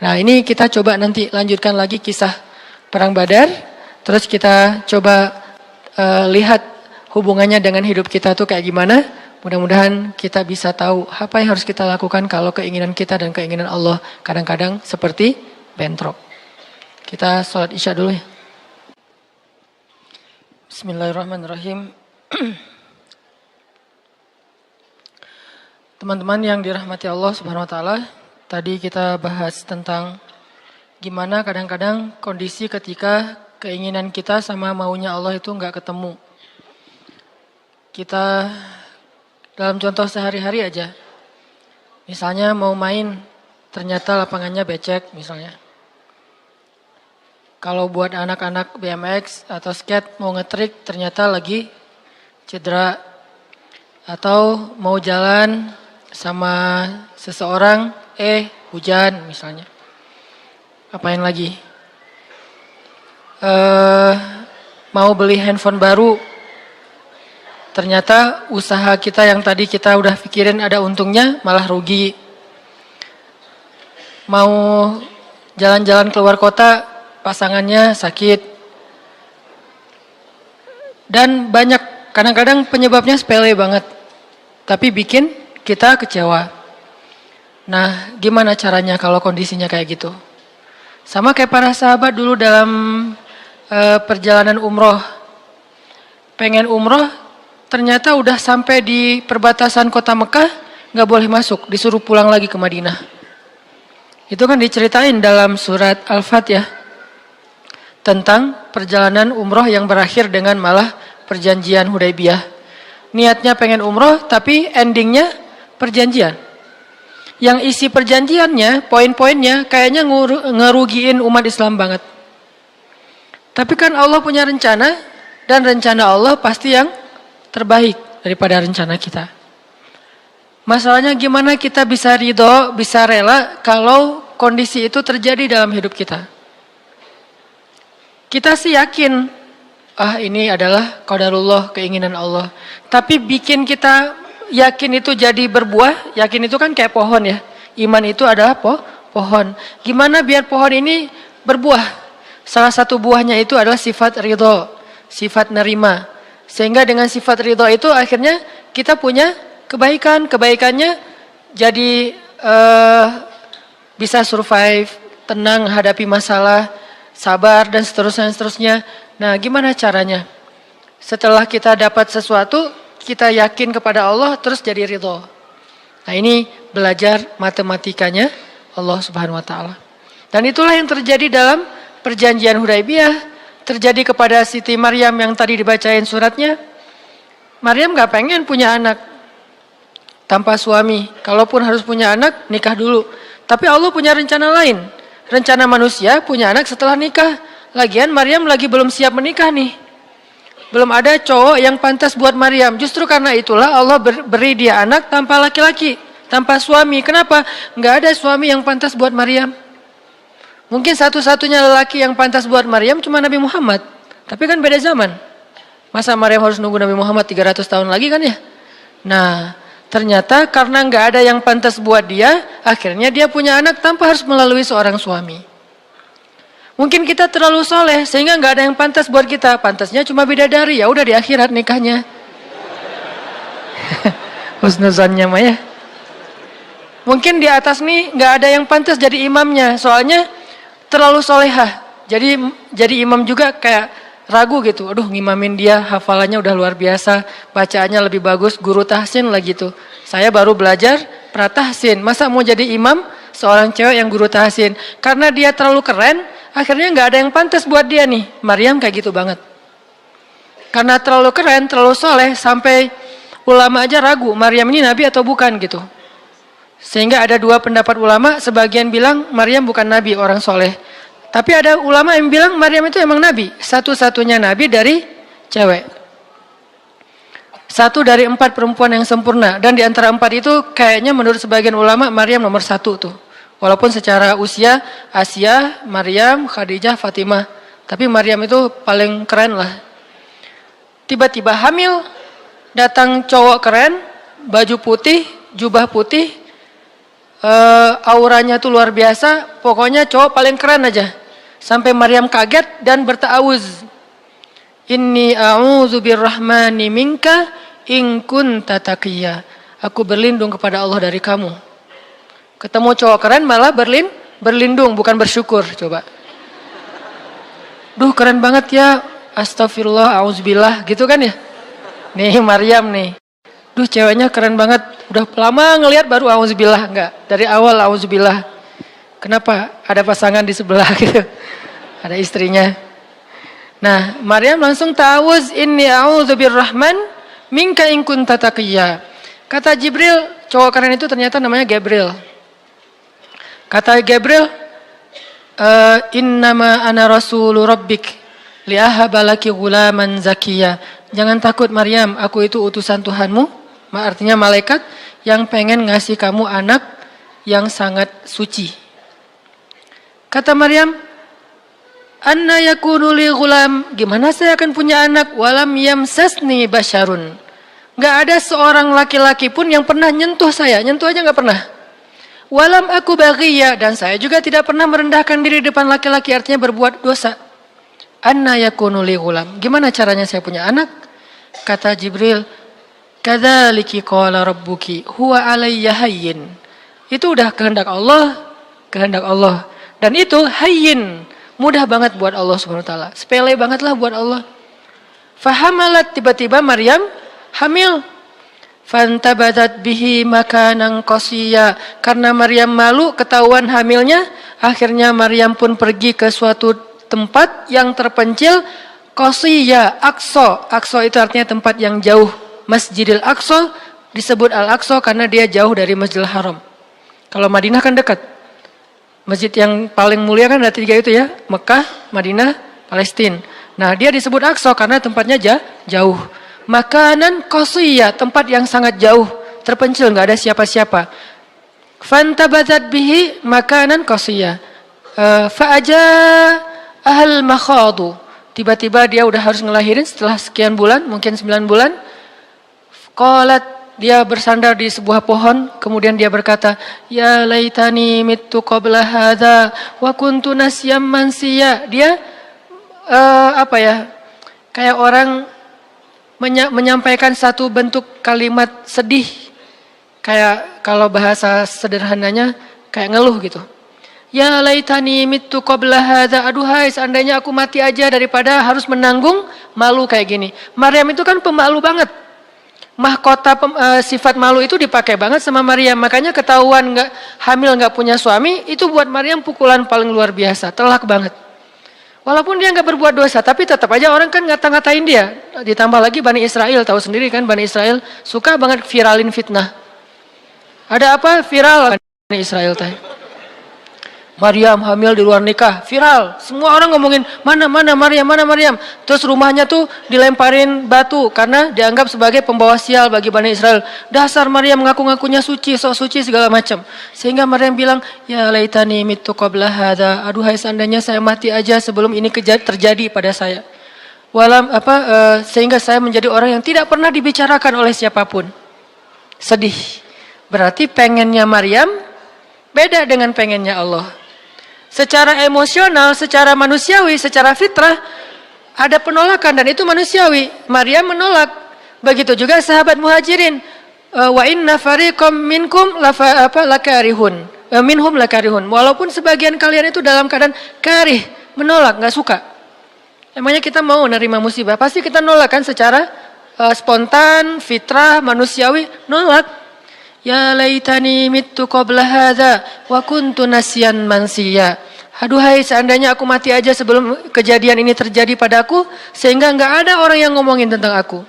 Nah ini kita coba nanti lanjutkan lagi kisah perang Badar. Terus kita coba lihat hubungannya dengan hidup kita tuh kayak gimana. Mudah-mudahan kita bisa tahu apa yang harus kita lakukan kalau keinginan kita dan keinginan Allah kadang-kadang seperti bentrok. Kita sholat isya dulu ya. Bismillahirrahmanirrahim. Teman-teman yang dirahmati Allah Subhanahu wa taala, tadi kita bahas tentang gimana kadang-kadang kondisi ketika keinginan kita sama maunya Allah itu nggak ketemu. Kita dalam contoh sehari-hari aja. Misalnya mau main, ternyata lapangannya becek misalnya. Kalau buat anak-anak BMX atau skate mau ngetrik, ternyata lagi cedera. Atau mau jalan sama seseorang, hujan misalnya. Apain lagi? Mau beli handphone baru, ternyata usaha kita yang tadi kita udah pikirin ada untungnya malah rugi. Mau jalan-jalan keluar kota, pasangannya sakit. Dan banyak, kadang-kadang penyebabnya sepele banget. tapi bikin kita kecewa. Nah, gimana caranya kalau kondisinya kayak gitu? Sama kayak para sahabat dulu dalam perjalanan umroh. Pengen umroh, ternyata udah sampai di perbatasan kota Mekah, gak boleh masuk, disuruh pulang lagi ke Madinah. Itu kan diceritain dalam surat Al-Fatihah tentang perjalanan umroh yang berakhir dengan malah perjanjian Hudaybiyah. Niatnya pengen umroh, tapi endingnya perjanjian. Yang isi perjanjiannya, poin-poinnya kayaknya ngerugiin umat Islam banget. Tapi kan Allah punya rencana, dan rencana Allah pasti yang terbaik daripada rencana kita. Masalahnya gimana kita bisa ridho, bisa rela kalau kondisi itu terjadi dalam hidup kita. Kita sih yakin, ini adalah qadarullah, keinginan Allah. Tapi bikin kita yakin itu jadi berbuah, yakin itu kan kayak pohon ya. Iman itu adalah pohon. Gimana biar pohon ini berbuah? Salah satu buahnya itu adalah sifat ridho, sifat nerima. Sehingga dengan sifat ridho itu akhirnya kita punya kebaikan. Kebaikannya jadi bisa survive, tenang hadapi masalah, sabar dan seterusnya. Nah, gimana caranya? Setelah kita dapat sesuatu, kita yakin kepada Allah, terus jadi ridho. Nah, ini belajar matematikanya Allah Subhanahu wa taala. Dan itulah yang terjadi dalam perjanjian Hudaybiyah, terjadi kepada Siti Maryam yang tadi dibacain suratnya. Maryam gak pengen punya anak tanpa suami. Kalaupun harus punya anak, nikah dulu. Tapi Allah punya rencana lain. Rencana manusia punya anak setelah nikah. Lagian Maryam lagi belum siap menikah nih. Belum ada cowok yang pantas buat Maryam. Justru karena itulah Allah beri dia anak tanpa laki-laki, tanpa suami. Kenapa? Gak ada suami yang pantas buat Maryam. Mungkin satu-satunya lelaki yang pantas buat Maryam cuma Nabi Muhammad. Tapi kan beda zaman. Masa Maryam harus nunggu Nabi Muhammad 300 tahun lagi kan ya? Nah, ternyata karena nggak ada yang pantas buat dia, akhirnya dia punya anak tanpa harus melalui seorang suami. Mungkin kita terlalu soleh sehingga nggak ada yang pantas buat kita. Pantasnya cuma bidadari, ya udah di akhirat nikahnya. Husnuzannya mah ya. Mungkin di atas nih nggak ada yang pantas jadi imamnya, soalnya terlalu solehah. Jadi imam juga kayak ragu gitu. Aduh, ngimamin dia, hafalannya udah luar biasa, bacaannya lebih bagus, guru tahsin lah gitu. Saya baru belajar pratahsin, masa mau jadi imam seorang cewek yang guru tahsin? Karena dia terlalu keren, akhirnya nggak ada yang pantas buat dia nih. Maryam kayak gitu banget. Karena terlalu keren, terlalu soleh, sampai ulama aja ragu, Maryam ini nabi atau bukan gitu. Sehingga ada dua pendapat ulama, sebagian bilang Maryam bukan nabi, orang soleh. Tapi ada ulama yang bilang Maryam itu emang nabi, satu-satunya nabi dari cewek. Satu dari 4 perempuan yang sempurna. Dan di antara 4 itu kayaknya menurut sebagian ulama Maryam nomor 1 tuh. Walaupun secara usia Asia, Maryam, Khadijah, Fatimah. Tapi Maryam itu paling keren lah. Tiba-tiba hamil, datang cowok keren, baju putih, jubah putih, auranya tuh luar biasa, pokoknya cowok paling keren aja. Sampai Maryam kaget dan berta'awuz. Inni a'udzu birrahmani minka in kunta taqiyya. Aku berlindung kepada Allah dari kamu. Ketemu cowok keren malah berlindung, bukan bersyukur. Coba. Duh, keren banget ya. Astagfirullah, auzubillah, gitu kan ya. Nih Maryam nih. Duh, ceweknya keren banget. Udah lama ngelihat baru auzubillah, enggak. Dari awal auzubillah. Kenapa? Ada pasangan di sebelah gitu. Ada istrinya. Nah, Maryam langsung ta'awuz, inni a'udzu birrahman minka in kunta taqiyya. Kata Jibril, cowok keren itu ternyata namanya Gabriel. Kata Gabriel, innama ana rasulu rabbik li'ahaba laki ghulaman zakiyya. Jangan takut Maryam, aku itu utusan Tuhanmu. Artinya malaikat yang pengen ngasih kamu anak yang sangat suci. Kata Maryam, anna yakunu li ghulam, gimana saya akan punya anak? Walam yamsasni basyarun. Gak ada seorang laki-laki pun yang pernah nyentuh saya, nyentuh aja gak pernah. Walam aku baghiyya, dan saya juga tidak pernah merendahkan diri depan laki-laki, artinya berbuat dosa. Anna yakunu li ghulam, gimana caranya saya punya anak? Kata Jibril, Kadzaliki qala rabbuki huwa alayya hayyin. Itu udah kehendak Allah, kehendak Allah. Dan itu hayyin, mudah banget buat Allah Subhanahu wa taala. Sepele banget lah buat Allah. Fahamalat, tiba-tiba Maryam hamil. Fantabadat bihi makanan qasiyya. Karena Maryam malu ketahuan hamilnya, akhirnya Maryam pun pergi ke suatu tempat yang terpencil, qasiyya, Aqsa. Aqsa itu artinya tempat yang jauh. Masjidil Aqsa disebut Al-Aqsa karena dia jauh dari Masjidil Haram. Kalau Madinah kan dekat. Masjid yang paling mulia kan ada 3 itu ya, Mekah, Madinah, Palestina. Nah, dia disebut Aqsa karena tempatnya jauh. Makanan qasiyya, tempat yang sangat jauh, terpencil, nggak ada siapa-siapa. Fantabadat bihi makanan qasiyya. Fa'aja ahal makhadu. Tiba-tiba dia udah harus ngelahirin setelah sekian bulan, mungkin 9 bulan. Qalat, dia bersandar di sebuah pohon, kemudian dia berkata, ya laitani mittu qabla hadza wa kuntu nasyam mansiya. Dia kayak orang menyampaikan satu bentuk kalimat sedih, kayak kalau bahasa sederhananya kayak ngeluh gitu. Ya laitani mittu qabla hadza, aduhai seandainya aku mati aja daripada harus menanggung malu kayak gini. Maryam itu kan pemalu banget. Mahkota sifat malu itu dipakai banget sama Maryam. Makanya ketahuan hamil nggak punya suami, itu buat Maryam pukulan paling luar biasa, telak banget. Walaupun dia nggak berbuat dosa, tapi tetap aja orang kan ngata-ngatain dia. Ditambah lagi Bani Israel, tahu sendiri kan Bani Israel suka banget viralin fitnah. Ada apa viral Bani Israel teh? Maryam hamil di luar nikah, viral. Semua orang ngomongin, mana Maryam. Terus rumahnya tuh dilemparin batu karena dianggap sebagai pembawa sial bagi Bani Israel. Dasar Maryam ngaku-ngakunya suci, sok suci segala macam. Sehingga Maryam bilang, ya laitani mittu qabla hadza. Aduhai seandainya saya mati aja sebelum ini terjadi pada saya. Sehingga saya menjadi orang yang tidak pernah dibicarakan oleh siapapun. Sedih. Berarti pengennya Maryam beda dengan pengennya Allah. Secara emosional, secara manusiawi, secara fitrah ada penolakan dan itu manusiawi. Maryam menolak. Begitu juga sahabat Muhajirin. Wa inna fariqam minkum lakarihun. Minhum lakarihun. Walaupun sebagian kalian itu dalam keadaan karih, menolak, enggak suka. Emangnya kita mau nerima musibah? Pasti kita nolak kan secara spontan, fitrah, manusiawi, nolak. Ya laitani mittu qabla hadza wa kuntu nasyan mansiya. Aduhai seandainya aku mati aja sebelum kejadian ini terjadi padaku, sehingga enggak ada orang yang ngomongin tentang aku.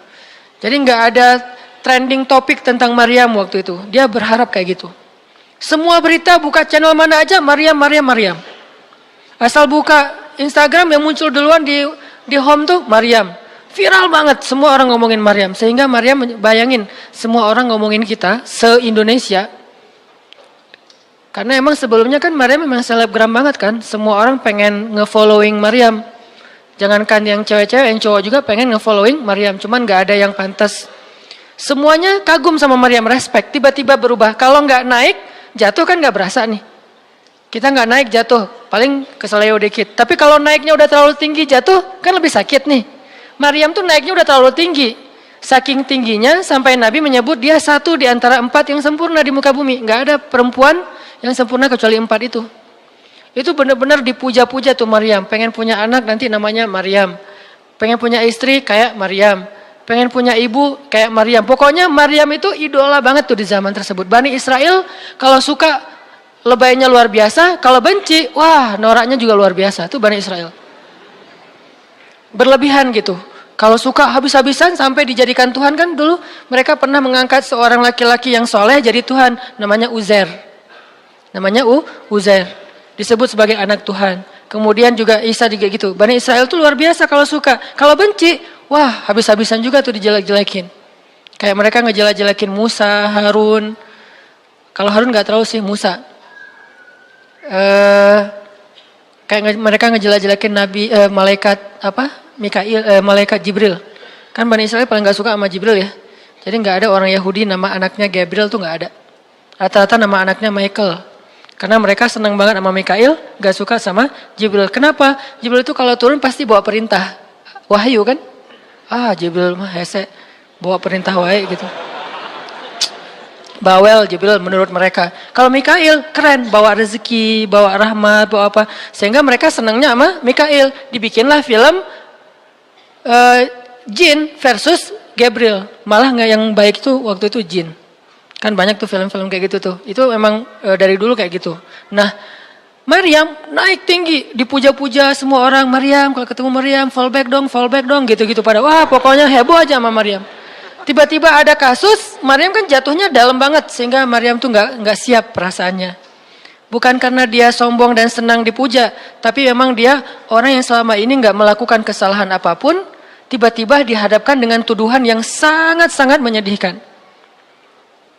Jadi enggak ada trending topik tentang Maryam waktu itu. Dia berharap kayak gitu. Semua berita buka channel mana aja Maryam. Asal buka Instagram yang muncul duluan di home tuh Maryam. Viral banget, semua orang ngomongin Maryam. Sehingga Maryam bayangin, semua orang ngomongin kita se-Indonesia. Karena emang sebelumnya kan Maryam memang selebgram banget kan. Semua orang pengen nge-following Maryam. Jangankan yang cewek-cewek, yang cowok juga pengen nge-following Maryam. Cuman gak ada yang pantas. Semuanya kagum sama Maryam, respect. Tiba-tiba berubah. Kalau gak naik, jatuh kan gak berasa nih. Kita gak naik, jatuh. Paling keseleo dikit. Tapi kalau naiknya udah terlalu tinggi, jatuh kan lebih sakit nih. Maryam tuh naiknya udah terlalu tinggi. Saking tingginya sampai Nabi menyebut dia satu di antara 4 yang sempurna di muka bumi. Gak ada perempuan yang sempurna kecuali 4 itu. Itu benar-benar dipuja-puja tuh Maryam. Pengen punya anak nanti namanya Maryam. Pengen punya istri kayak Maryam. Pengen punya ibu kayak Maryam. Pokoknya Maryam itu idola banget tuh di zaman tersebut. Bani Israel kalau suka lebaynya luar biasa. Kalau benci, wah noraknya juga luar biasa. Itu Bani Israel. Berlebihan gitu. Kalau suka habis-habisan sampai dijadikan Tuhan kan dulu mereka pernah mengangkat seorang laki-laki yang soleh jadi Tuhan. Namanya Uzair. Uzair. Disebut sebagai anak Tuhan. Kemudian juga Isa juga gitu. Bani Israel tuh luar biasa kalau suka. Kalau benci, wah habis-habisan juga tuh dijelek-jelekin. Kayak mereka ngejelek-jelekin Musa, Harun. Kalau Harun gak terlalu sih, Musa. Kayak mereka ngejelek-jelekin Nabi, malaikat malaikat Jibril. Kan Bani Israel paling gak suka sama Jibril ya. Jadi gak ada orang Yahudi nama anaknya Gabriel tuh gak ada. Rata-rata nama anaknya Michael. Karena mereka senang banget sama Mikail, gak suka sama Jibril. Kenapa? Jibril itu kalau turun pasti bawa perintah. Wahyu kan? Jibril mah hese, bawa perintah wae gitu. bawel Jibril menurut mereka. Kalau Mikail keren, bawa rezeki, bawa rahmat, bawa apa. Sehingga mereka senangnya sama Mikail. Dibikinlah film jin versus Gabriel. Malah nggak yang baik itu waktu itu jin. Kan banyak tuh film-film kayak gitu tuh. Itu memang dari dulu kayak gitu. Nah, Maryam naik tinggi, dipuja-puja semua orang. Maryam, kalau ketemu Maryam, fall back dong, gitu-gitu pada. Wah, pokoknya heboh aja sama Maryam. Tiba-tiba ada kasus, Maryam kan jatuhnya dalam banget sehingga Maryam tuh nggak siap perasaannya. Bukan karena dia sombong dan senang dipuja, tapi memang dia orang yang selama ini nggak melakukan kesalahan apapun, tiba-tiba dihadapkan dengan tuduhan yang sangat-sangat menyedihkan.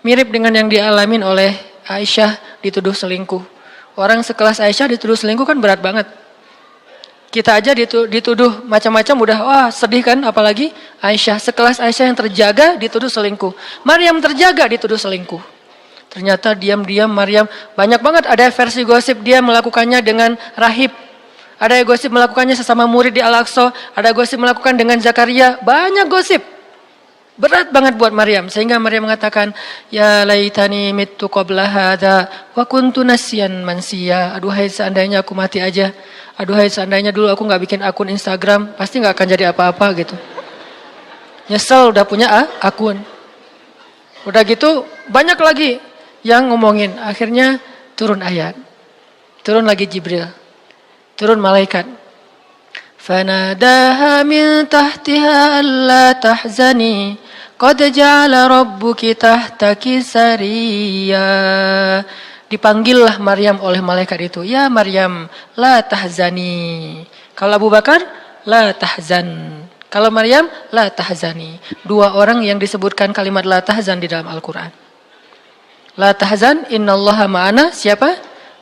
Mirip dengan yang dialamin oleh Aisyah dituduh selingkuh. Orang sekelas Aisyah dituduh selingkuh kan berat banget. Kita aja dituduh macam-macam udah wah sedih kan, apalagi Aisyah. Sekelas Aisyah yang terjaga dituduh selingkuh. Maryam terjaga dituduh selingkuh. Ternyata diam-diam Maryam banyak banget ada versi gosip dia melakukannya dengan rahib. Ada gosip melakukannya sesama murid di Al-Aqsa, ada gosip melakukan dengan Zakaria, banyak gosip. Berat banget buat Maryam sehingga Maryam mengatakan ya laitani mittu qabla hadza wa kuntu nasyan mansiya. Aduhai seandainya aku mati aja. Aduhai seandainya dulu aku enggak bikin akun Instagram, pasti enggak akan jadi apa-apa gitu. Nyesel udah punya akun. Udah gitu banyak lagi yang ngomongin. Akhirnya turun ayat. Turun lagi Jibril. Turun malaikat. Fanadaha min tahtiha alla tahzani qad ja'ala rabbuki tahtaki sariya. Dipanggillah Maryam oleh malaikat itu. Ya Maryam, la tahzani. Kalau Abu Bakar, la tahzan. Kalau Maryam, la tahzani. Dua orang yang disebutkan kalimat la tahzan di dalam Al-Quran. La tahzan, innallaha ma'ana. Siapa?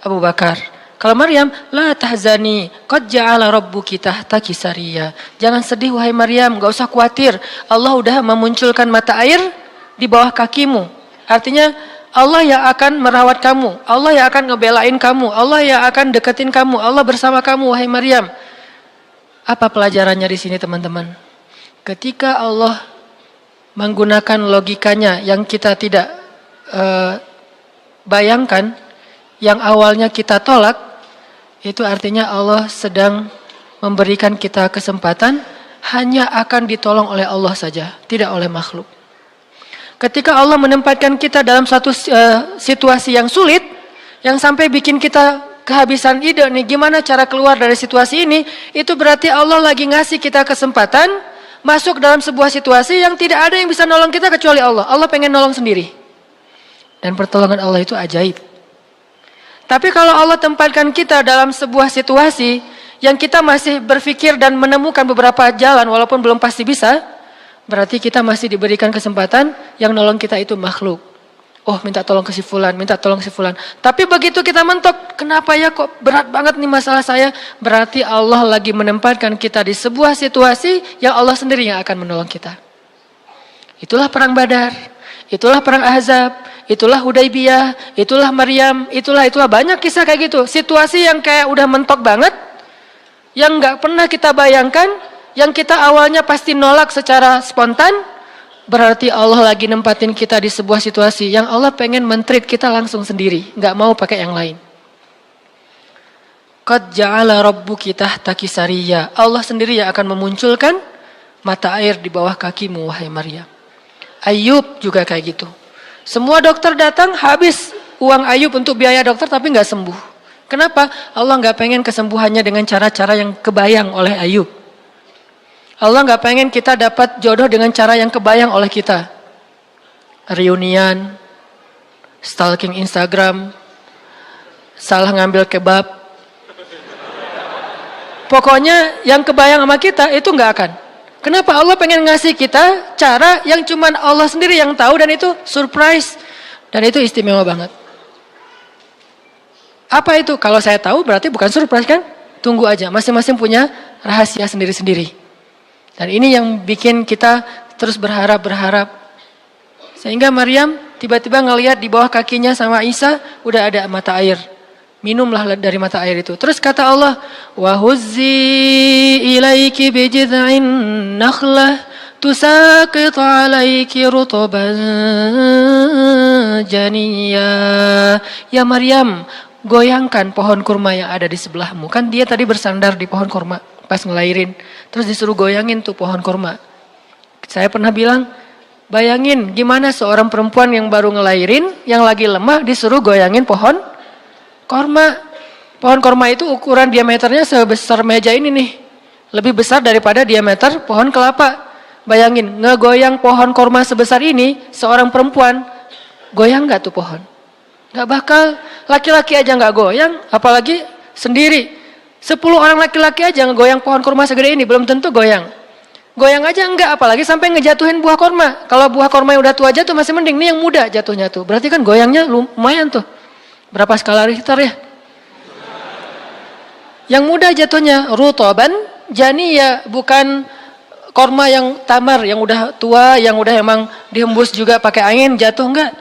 Abu Bakar. Kalau Maryam, la tahzani, qad ja'ala rabbuki tahtaki sariya. Jangan sedih wahai Maryam, enggak usah khawatir. Allah udah memunculkan mata air di bawah kakimu. Artinya Allah yang akan merawat kamu, Allah yang akan ngebelain kamu, Allah yang akan deketin kamu, Allah bersama kamu wahai Maryam. Apa pelajarannya di sini teman-teman? Ketika Allah menggunakan logikanya yang kita tidak bayangkan, yang awalnya kita tolak, itu artinya Allah sedang memberikan kita kesempatan hanya akan ditolong oleh Allah saja, tidak oleh makhluk. Ketika Allah menempatkan kita dalam satu situasi yang sulit, yang sampai bikin kita kehabisan ide nih gimana cara keluar dari situasi ini, itu berarti Allah lagi ngasih kita kesempatan masuk dalam sebuah situasi yang tidak ada yang bisa nolong kita kecuali Allah. Allah pengen nolong sendiri. Dan pertolongan Allah itu ajaib. Tapi kalau Allah tempatkan kita dalam sebuah situasi yang kita masih berpikir dan menemukan beberapa jalan walaupun belum pasti bisa, berarti kita masih diberikan kesempatan yang nolong kita itu makhluk. Oh minta tolong ke si fulan, minta tolong si fulan. Tapi begitu kita mentok, kenapa ya kok berat banget nih masalah saya? Berarti Allah lagi menempatkan kita di sebuah situasi yang Allah sendiri yang akan menolong kita. Itulah perang Badar, itulah perang Ahzab, itulah Hudaybiyah, itulah Maryam, itulah banyak kisah kayak gitu. Situasi yang kayak udah mentok banget, yang nggak pernah kita bayangkan, yang kita awalnya pasti nolak secara spontan, berarti Allah lagi nempatin kita di sebuah situasi yang Allah pengen men-treat kita langsung sendiri, nggak mau pakai yang lain. Qad ja'ala rabbuki tahtaki sariya. Allah sendiri yang akan memunculkan mata air di bawah kakimu wahai Maryam. Ayub juga kayak gitu. Semua dokter datang habis uang Ayub untuk biaya dokter tapi nggak sembuh. Kenapa? Allah nggak pengen kesembuhannya dengan cara-cara yang kebayang oleh Ayub. Allah nggak pengen kita dapat jodoh dengan cara yang kebayang oleh kita. Reunian, stalking Instagram, salah ngambil kebab. Pokoknya yang kebayang sama kita itu nggak akan. Kenapa? Allah pengen ngasih kita cara yang cuman Allah sendiri yang tahu dan itu surprise. Dan itu istimewa banget. Apa itu? Kalau saya tahu berarti bukan surprise kan? Tunggu aja, masing-masing punya rahasia sendiri-sendiri. Dan ini yang bikin kita terus berharap. Sehingga Maryam tiba-tiba ngelihat di bawah kakinya sama Isa udah ada mata air. Minumlah dari mata air itu. Terus kata Allah, "Wa huzzi ilaiki bijid'in nakhlah tusaqit 'alaiki rutban janiyya. Ya Maryam, goyangkan pohon kurma yang ada di sebelahmu. Kan dia tadi bersandar di pohon kurma pas ngelahirin. Terus disuruh goyangin tuh pohon kurma. Saya pernah bilang, bayangin gimana seorang perempuan yang baru ngelahirin, yang lagi lemah disuruh goyangin pohon kurma. Pohon kurma itu ukuran diameternya sebesar meja ini nih. Lebih besar daripada diameter pohon kelapa. Bayangin, ngegoyang pohon kurma sebesar ini, seorang perempuan, goyang gak tuh pohon? Gak bakal. Laki-laki aja gak goyang, apalagi sendiri. 10 orang laki-laki aja ngegoyang pohon kurma segede ini, belum tentu goyang. Goyang aja enggak, apalagi sampai ngejatuhin buah kurma. Kalau buah kurma yang udah tua jatuh masih mending, nih yang muda jatuhnya tuh. Berarti kan goyangnya lumayan tuh. Berapa skala Richter ya? Yang muda jatuhnya rutoban janiyya, bukan korma yang tamar, yang udah tua, yang udah emang dihembus juga pakai angin, jatuh enggak.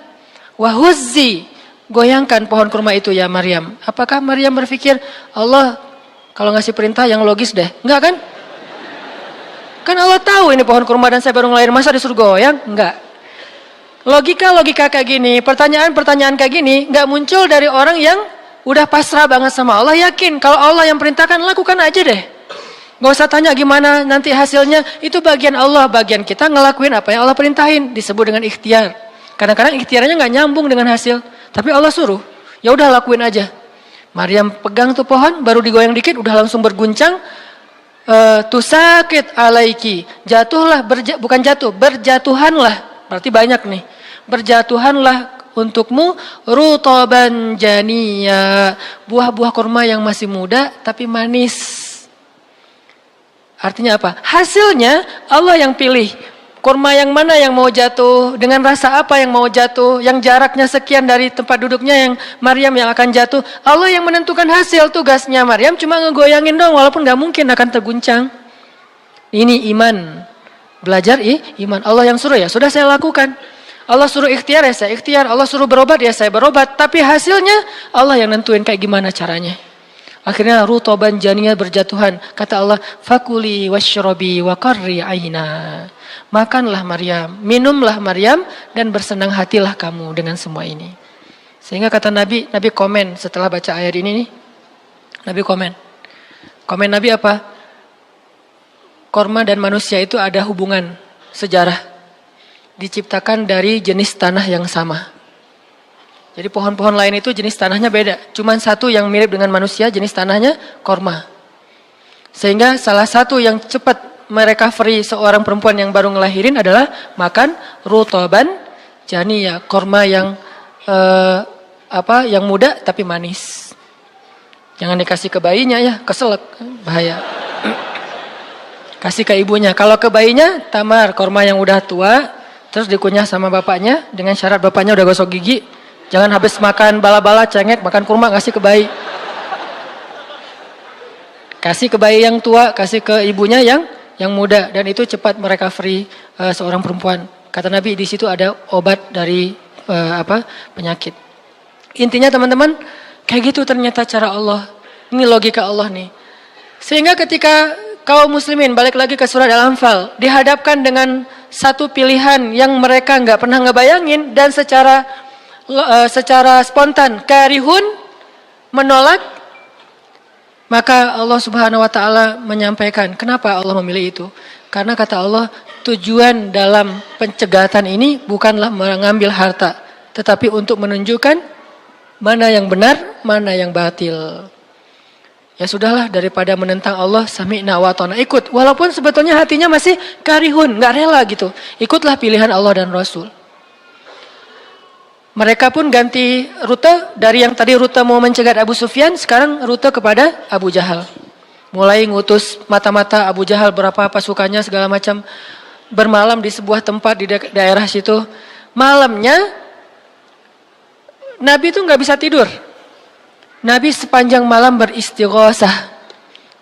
Wahuzzi, goyangkan pohon kurma itu ya Maryam. Apakah Maryam berpikir, Allah kalau ngasih perintah yang logis deh? Enggak kan? Kan Allah tahu ini pohon kurma dan saya baru ngelahirin, masa disuruh goyang? Enggak. Logika kayak gini, pertanyaan kayak gini, enggak muncul dari orang yang udah pasrah banget sama Allah, yakin kalau Allah yang perintahkan, lakukan aja deh. Gak usah tanya gimana nanti hasilnya, itu bagian Allah, bagian kita ngelakuin apa yang Allah perintahin, disebut dengan ikhtiar. Kadang-kadang ikhtiarnya gak nyambung dengan hasil, tapi Allah suruh, ya udah lakuin aja. Maryam pegang tuh pohon, baru digoyang dikit, udah langsung berguncang. Tusakit alaiki, jatuhlah, bukan jatuh, berjatuhanlah, berarti banyak nih. Berjatuhanlah untukmu rutoban janiyya, buah-buah kurma yang masih muda tapi manis. Artinya apa? Hasilnya Allah yang pilih. Kurma yang mana yang mau jatuh, dengan rasa apa yang mau jatuh, yang jaraknya sekian dari tempat duduknya yang Maryam yang akan jatuh. Allah yang menentukan hasil. Tugasnya Maryam cuma ngegoyangin dong, walaupun gak mungkin akan terguncang. Ini iman. Belajar iman. Allah yang suruh, ya sudah saya lakukan. Allah suruh ikhtiar, ya saya ikhtiar. Allah suruh berobat, ya saya berobat. Tapi hasilnya Allah yang nentuin kayak gimana caranya. Akhirnya rutoban janiyya, berjatuhan. Kata Allah, fakuli washrobi wa qarri aina. Makanlah Maryam, minumlah Maryam, dan bersenang hatilah kamu dengan semua ini. Sehingga kata Nabi komen setelah baca ayat ini nih. Nabi komen. Komen Nabi apa? Korma dan manusia itu ada hubungan sejarah. Diciptakan dari jenis tanah yang sama. Jadi pohon-pohon lain itu jenis tanahnya beda. Cuman satu yang mirip dengan manusia, jenis tanahnya korma. Sehingga salah satu yang cepat merecovery seorang perempuan yang baru ngelahirin adalah makan rutoban janiyya, korma yang yang muda tapi manis. Jangan dikasih ke bayinya ya, keselak, bahaya. Kasih ke ibunya. Kalau ke bayinya, tamar, korma yang udah tua, terus dikunyah sama bapaknya dengan syarat bapaknya udah gosok gigi. Jangan habis makan bala-bala, cengek, makan kurma, kasih ke bayi. Kasih ke bayi yang tua, kasih ke ibunya yang muda. Dan itu cepat merecovery seorang perempuan. Kata Nabi, di situ ada obat dari penyakit. Intinya teman-teman, kayak gitu ternyata cara Allah. Ini logika Allah nih. Sehingga ketika kaum muslimin, balik lagi ke surat Al-Anfal, dihadapkan dengan satu pilihan yang mereka nggak pernah ngebayangin, dan secara spontan karihun, menolak, maka Allah Subhanahu wa taala menyampaikan kenapa Allah memilih itu. Karena kata Allah, tujuan dalam pencegatan ini bukanlah mengambil harta, tetapi untuk menunjukkan mana yang benar, mana yang batil. Ya sudahlah, daripada menentang Allah, sami'na wa ata'na, ikut. Walaupun sebetulnya hatinya masih karihun, nggak rela gitu. Ikutlah pilihan Allah dan Rasul. Mereka pun ganti rute, dari yang tadi rute mau mencegat Abu Sufyan, sekarang rute kepada Abu Jahal. Mulai ngutus mata-mata Abu Jahal, berapa pasukannya segala macam, bermalam di sebuah tempat di daerah situ. Malamnya Nabi itu nggak bisa tidur. Nabi sepanjang malam beristighosah.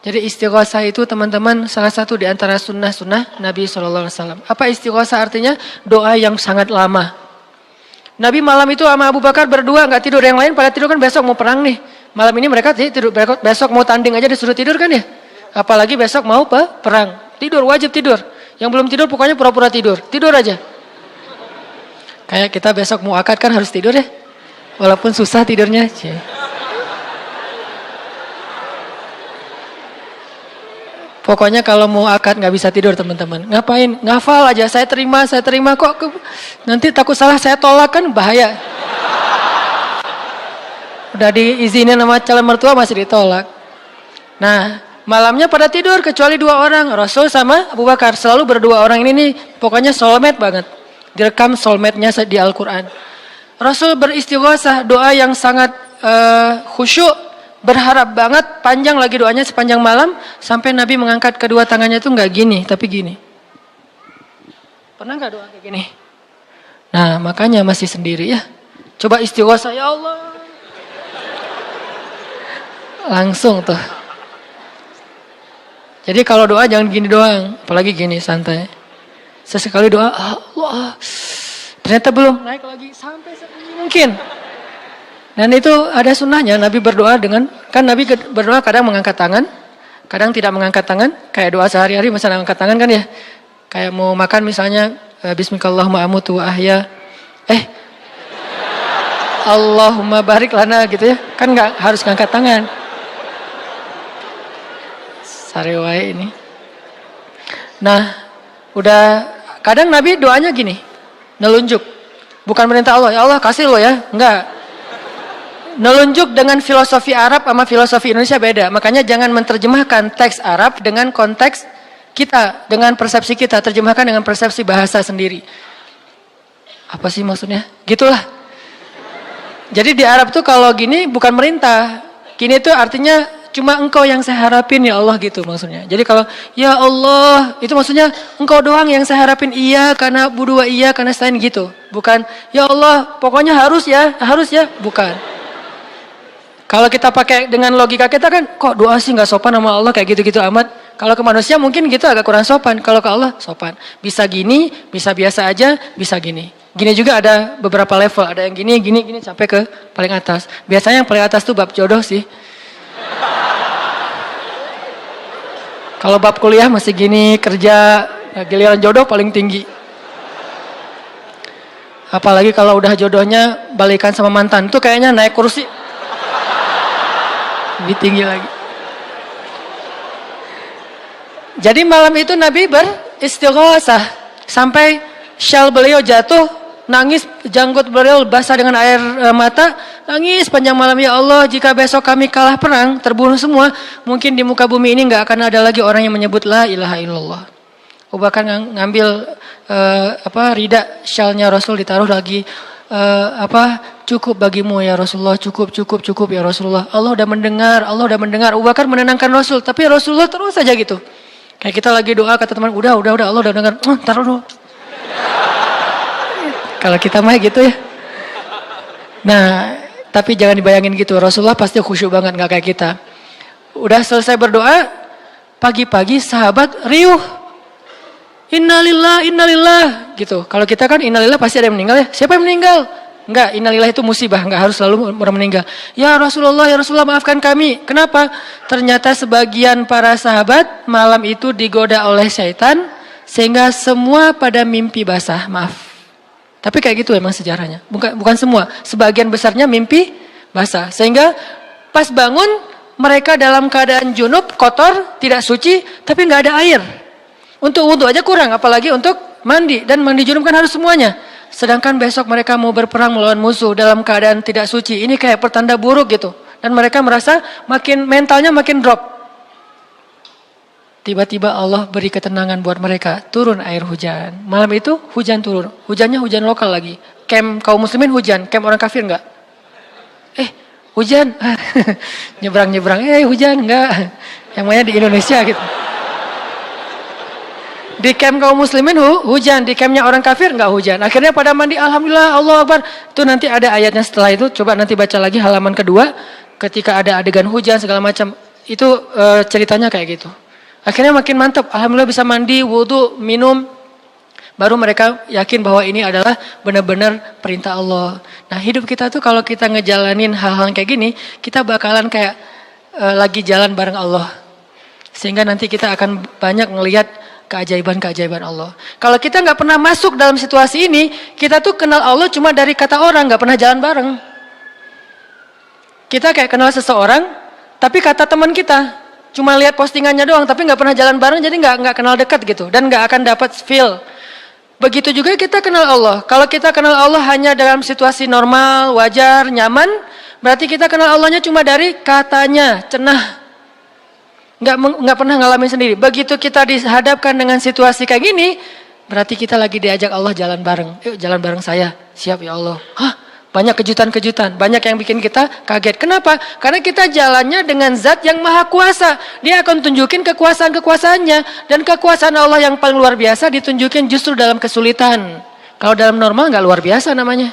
Jadi istighosah itu teman-teman salah satu di antara sunnah-sunnah Nabi SAW. Apa istighosah artinya? Doa yang sangat lama. Nabi malam itu sama Abu Bakar berdua nggak tidur, yang lain pada tidur kan, besok mau perang nih. Malam ini mereka tidur, besok mau tanding aja disuruh tidur kan ya. Apalagi besok mau perang. Tidur, wajib tidur. Yang belum tidur pokoknya pura-pura tidur. Tidur aja. Kayak kita besok mau akad kan harus tidur ya. Walaupun susah tidurnya. Pokoknya kalau mau akad nggak bisa tidur teman-teman. Ngapain? Ngafal aja. Saya terima kok. Nanti takut salah saya tolak kan bahaya. Udah diizinin sama calon mertua masih ditolak. Nah, malamnya pada tidur kecuali 2 orang. Rasul sama Abu Bakar. Selalu berdua orang ini nih pokoknya soulmate banget. Direkam soulmate-nya di Al-Quran. Rasul beristighosah, doa yang sangat khusyuk, berharap banget, panjang lagi doanya sepanjang malam, sampai Nabi mengangkat kedua tangannya itu nggak gini, tapi gini. Pernah nggak doa kayak gini? Nah, makanya masih sendiri ya. Coba istighosah, ya Allah. Langsung tuh. Jadi kalau doa jangan gini doang, apalagi gini, santai. Sesekali doa, Allah. Ternyata belum, naik lagi sampai mungkin. Dan itu ada sunnahnya, Nabi berdoa kan Nabi berdoa kadang mengangkat tangan, kadang tidak mengangkat tangan, kayak doa sehari-hari misalnya angkat tangan kan ya. Kayak mau makan misalnya, Bismillahirrahmanirrahim amutu wa ahya. Allahumma barik lana gitu ya. Kan nggak harus ngangkat tangan. Sarewai ini. Nah, udah kadang Nabi doanya gini, nelunjuk. Bukan perintah Allah, ya Allah kasih lo ya. Enggak. Nelunjuk dengan filosofi Arab sama filosofi Indonesia beda. Makanya jangan menerjemahkan teks Arab dengan konteks kita, dengan persepsi kita. Terjemahkan dengan persepsi bahasa sendiri. Apa sih maksudnya? Gitulah. Jadi di Arab tuh kalau gini bukan merintah. Gini tuh artinya cuma engkau yang saya harapin ya Allah gitu maksudnya. Jadi kalau ya Allah itu maksudnya engkau doang yang saya harapin, iya karena budua iya karena selain gitu. Bukan ya Allah pokoknya harus ya bukan. Kalau kita pakai dengan logika kita kan kok doa sih nggak sopan sama Allah kayak gitu-gitu amat. Kalau ke manusia mungkin gitu agak kurang sopan. Kalau ke Allah sopan. Bisa gini, bisa biasa aja, bisa gini. Gini juga ada beberapa level. Ada yang gini sampai ke paling atas. Biasanya yang paling atas tuh bab jodoh sih. Kalau bab kuliah masih gini, kerja, giliran jodoh paling tinggi. Apalagi kalau udah jodohnya balikan sama mantan, tuh kayaknya naik kursi. Lebih tinggi lagi. Jadi malam itu Nabi beristighosah sampai syal beliau jatuh, nangis, janggut beliau basah dengan air mata, nangis panjang malam, ya Allah jika besok kami kalah perang, terbunuh semua, mungkin di muka bumi ini nggak akan ada lagi orang yang menyebut la ilaha illallah. Abu Bakar ngambil rida syalnya Rasul ditaruh lagi, cukup bagimu ya Rasulullah, cukup ya Rasulullah. Allah udah mendengar. Abu Bakar menenangkan Rasul, tapi Rasulullah terus saja gitu. Kayak kita lagi doa kata teman, udah Allah udah dengar, taruh dulu. Kalau kita mah gitu ya. Nah, tapi jangan dibayangin gitu. Rasulullah pasti khusyuk banget, nggak kayak kita. Udah selesai berdoa, pagi-pagi sahabat riuh. Innalillah gitu. Kalau kita kan innalillah pasti ada yang meninggal ya. Siapa yang meninggal? Enggak, innalillah itu musibah, enggak harus selalu orang meninggal. Ya Rasulullah maafkan kami. Kenapa? Ternyata sebagian para sahabat malam itu digoda oleh syaitan sehingga semua pada mimpi basah, maaf. Tapi kayak gitu emang sejarahnya. Bukan semua. Sebagian besarnya mimpi basah. Sehingga pas bangun mereka dalam keadaan junub, kotor, tidak suci, tapi nggak ada air. Untuk wudhu aja kurang, apalagi untuk mandi. Dan mandi junub kan harus semuanya. Sedangkan besok mereka mau berperang melawan musuh dalam keadaan tidak suci. Ini kayak pertanda buruk gitu. Dan mereka merasa mentalnya makin drop. Tiba-tiba Allah beri ketenangan buat mereka. Turun air hujan. Malam itu hujan turun. Hujannya hujan lokal lagi. Camp kaum muslimin hujan. Camp orang kafir enggak? Hujan. Nyebrang-nyebrang. Hujan enggak. Yang mainnya di Indonesia gitu. Di camp kaum muslimin hujan. Di campnya orang kafir enggak hujan. Akhirnya pada mandi. Alhamdulillah, Allah Akbar. Itu nanti ada ayatnya setelah itu. Coba nanti baca lagi halaman kedua. Ketika ada adegan hujan segala macam. Itu ceritanya kayak gitu. Akhirnya makin mantap. Alhamdulillah bisa mandi, wudhu, minum. Baru mereka yakin bahwa ini adalah benar-benar perintah Allah. Nah hidup kita tuh kalau kita ngejalanin hal-hal kayak gini. Kita bakalan kayak lagi jalan bareng Allah. Sehingga nanti kita akan banyak ngelihat keajaiban-keajaiban Allah. Kalau kita nggak pernah masuk dalam situasi ini, kita tuh kenal Allah cuma dari kata orang, nggak pernah jalan bareng. Kita kayak kenal seseorang, tapi kata teman kita, cuma lihat postingannya doang, tapi nggak pernah jalan bareng, jadi nggak kenal dekat gitu, dan nggak akan dapat feel. Begitu juga kita kenal Allah. Kalau kita kenal Allah hanya dalam situasi normal, wajar, nyaman, berarti kita kenal Allahnya cuma dari katanya, cenah. Nggak pernah ngalamin sendiri. Begitu kita dihadapkan dengan situasi kayak gini, berarti kita lagi diajak Allah jalan bareng. Yuk jalan bareng saya. Siap ya Allah. Hah, banyak kejutan-kejutan. Banyak yang bikin kita kaget. Kenapa? Karena kita jalannya dengan zat yang maha kuasa. Dia akan tunjukin kekuasaan-kekuasaannya. Dan kekuasaan Allah yang paling luar biasa ditunjukin justru dalam kesulitan. Kalau dalam normal nggak luar biasa namanya.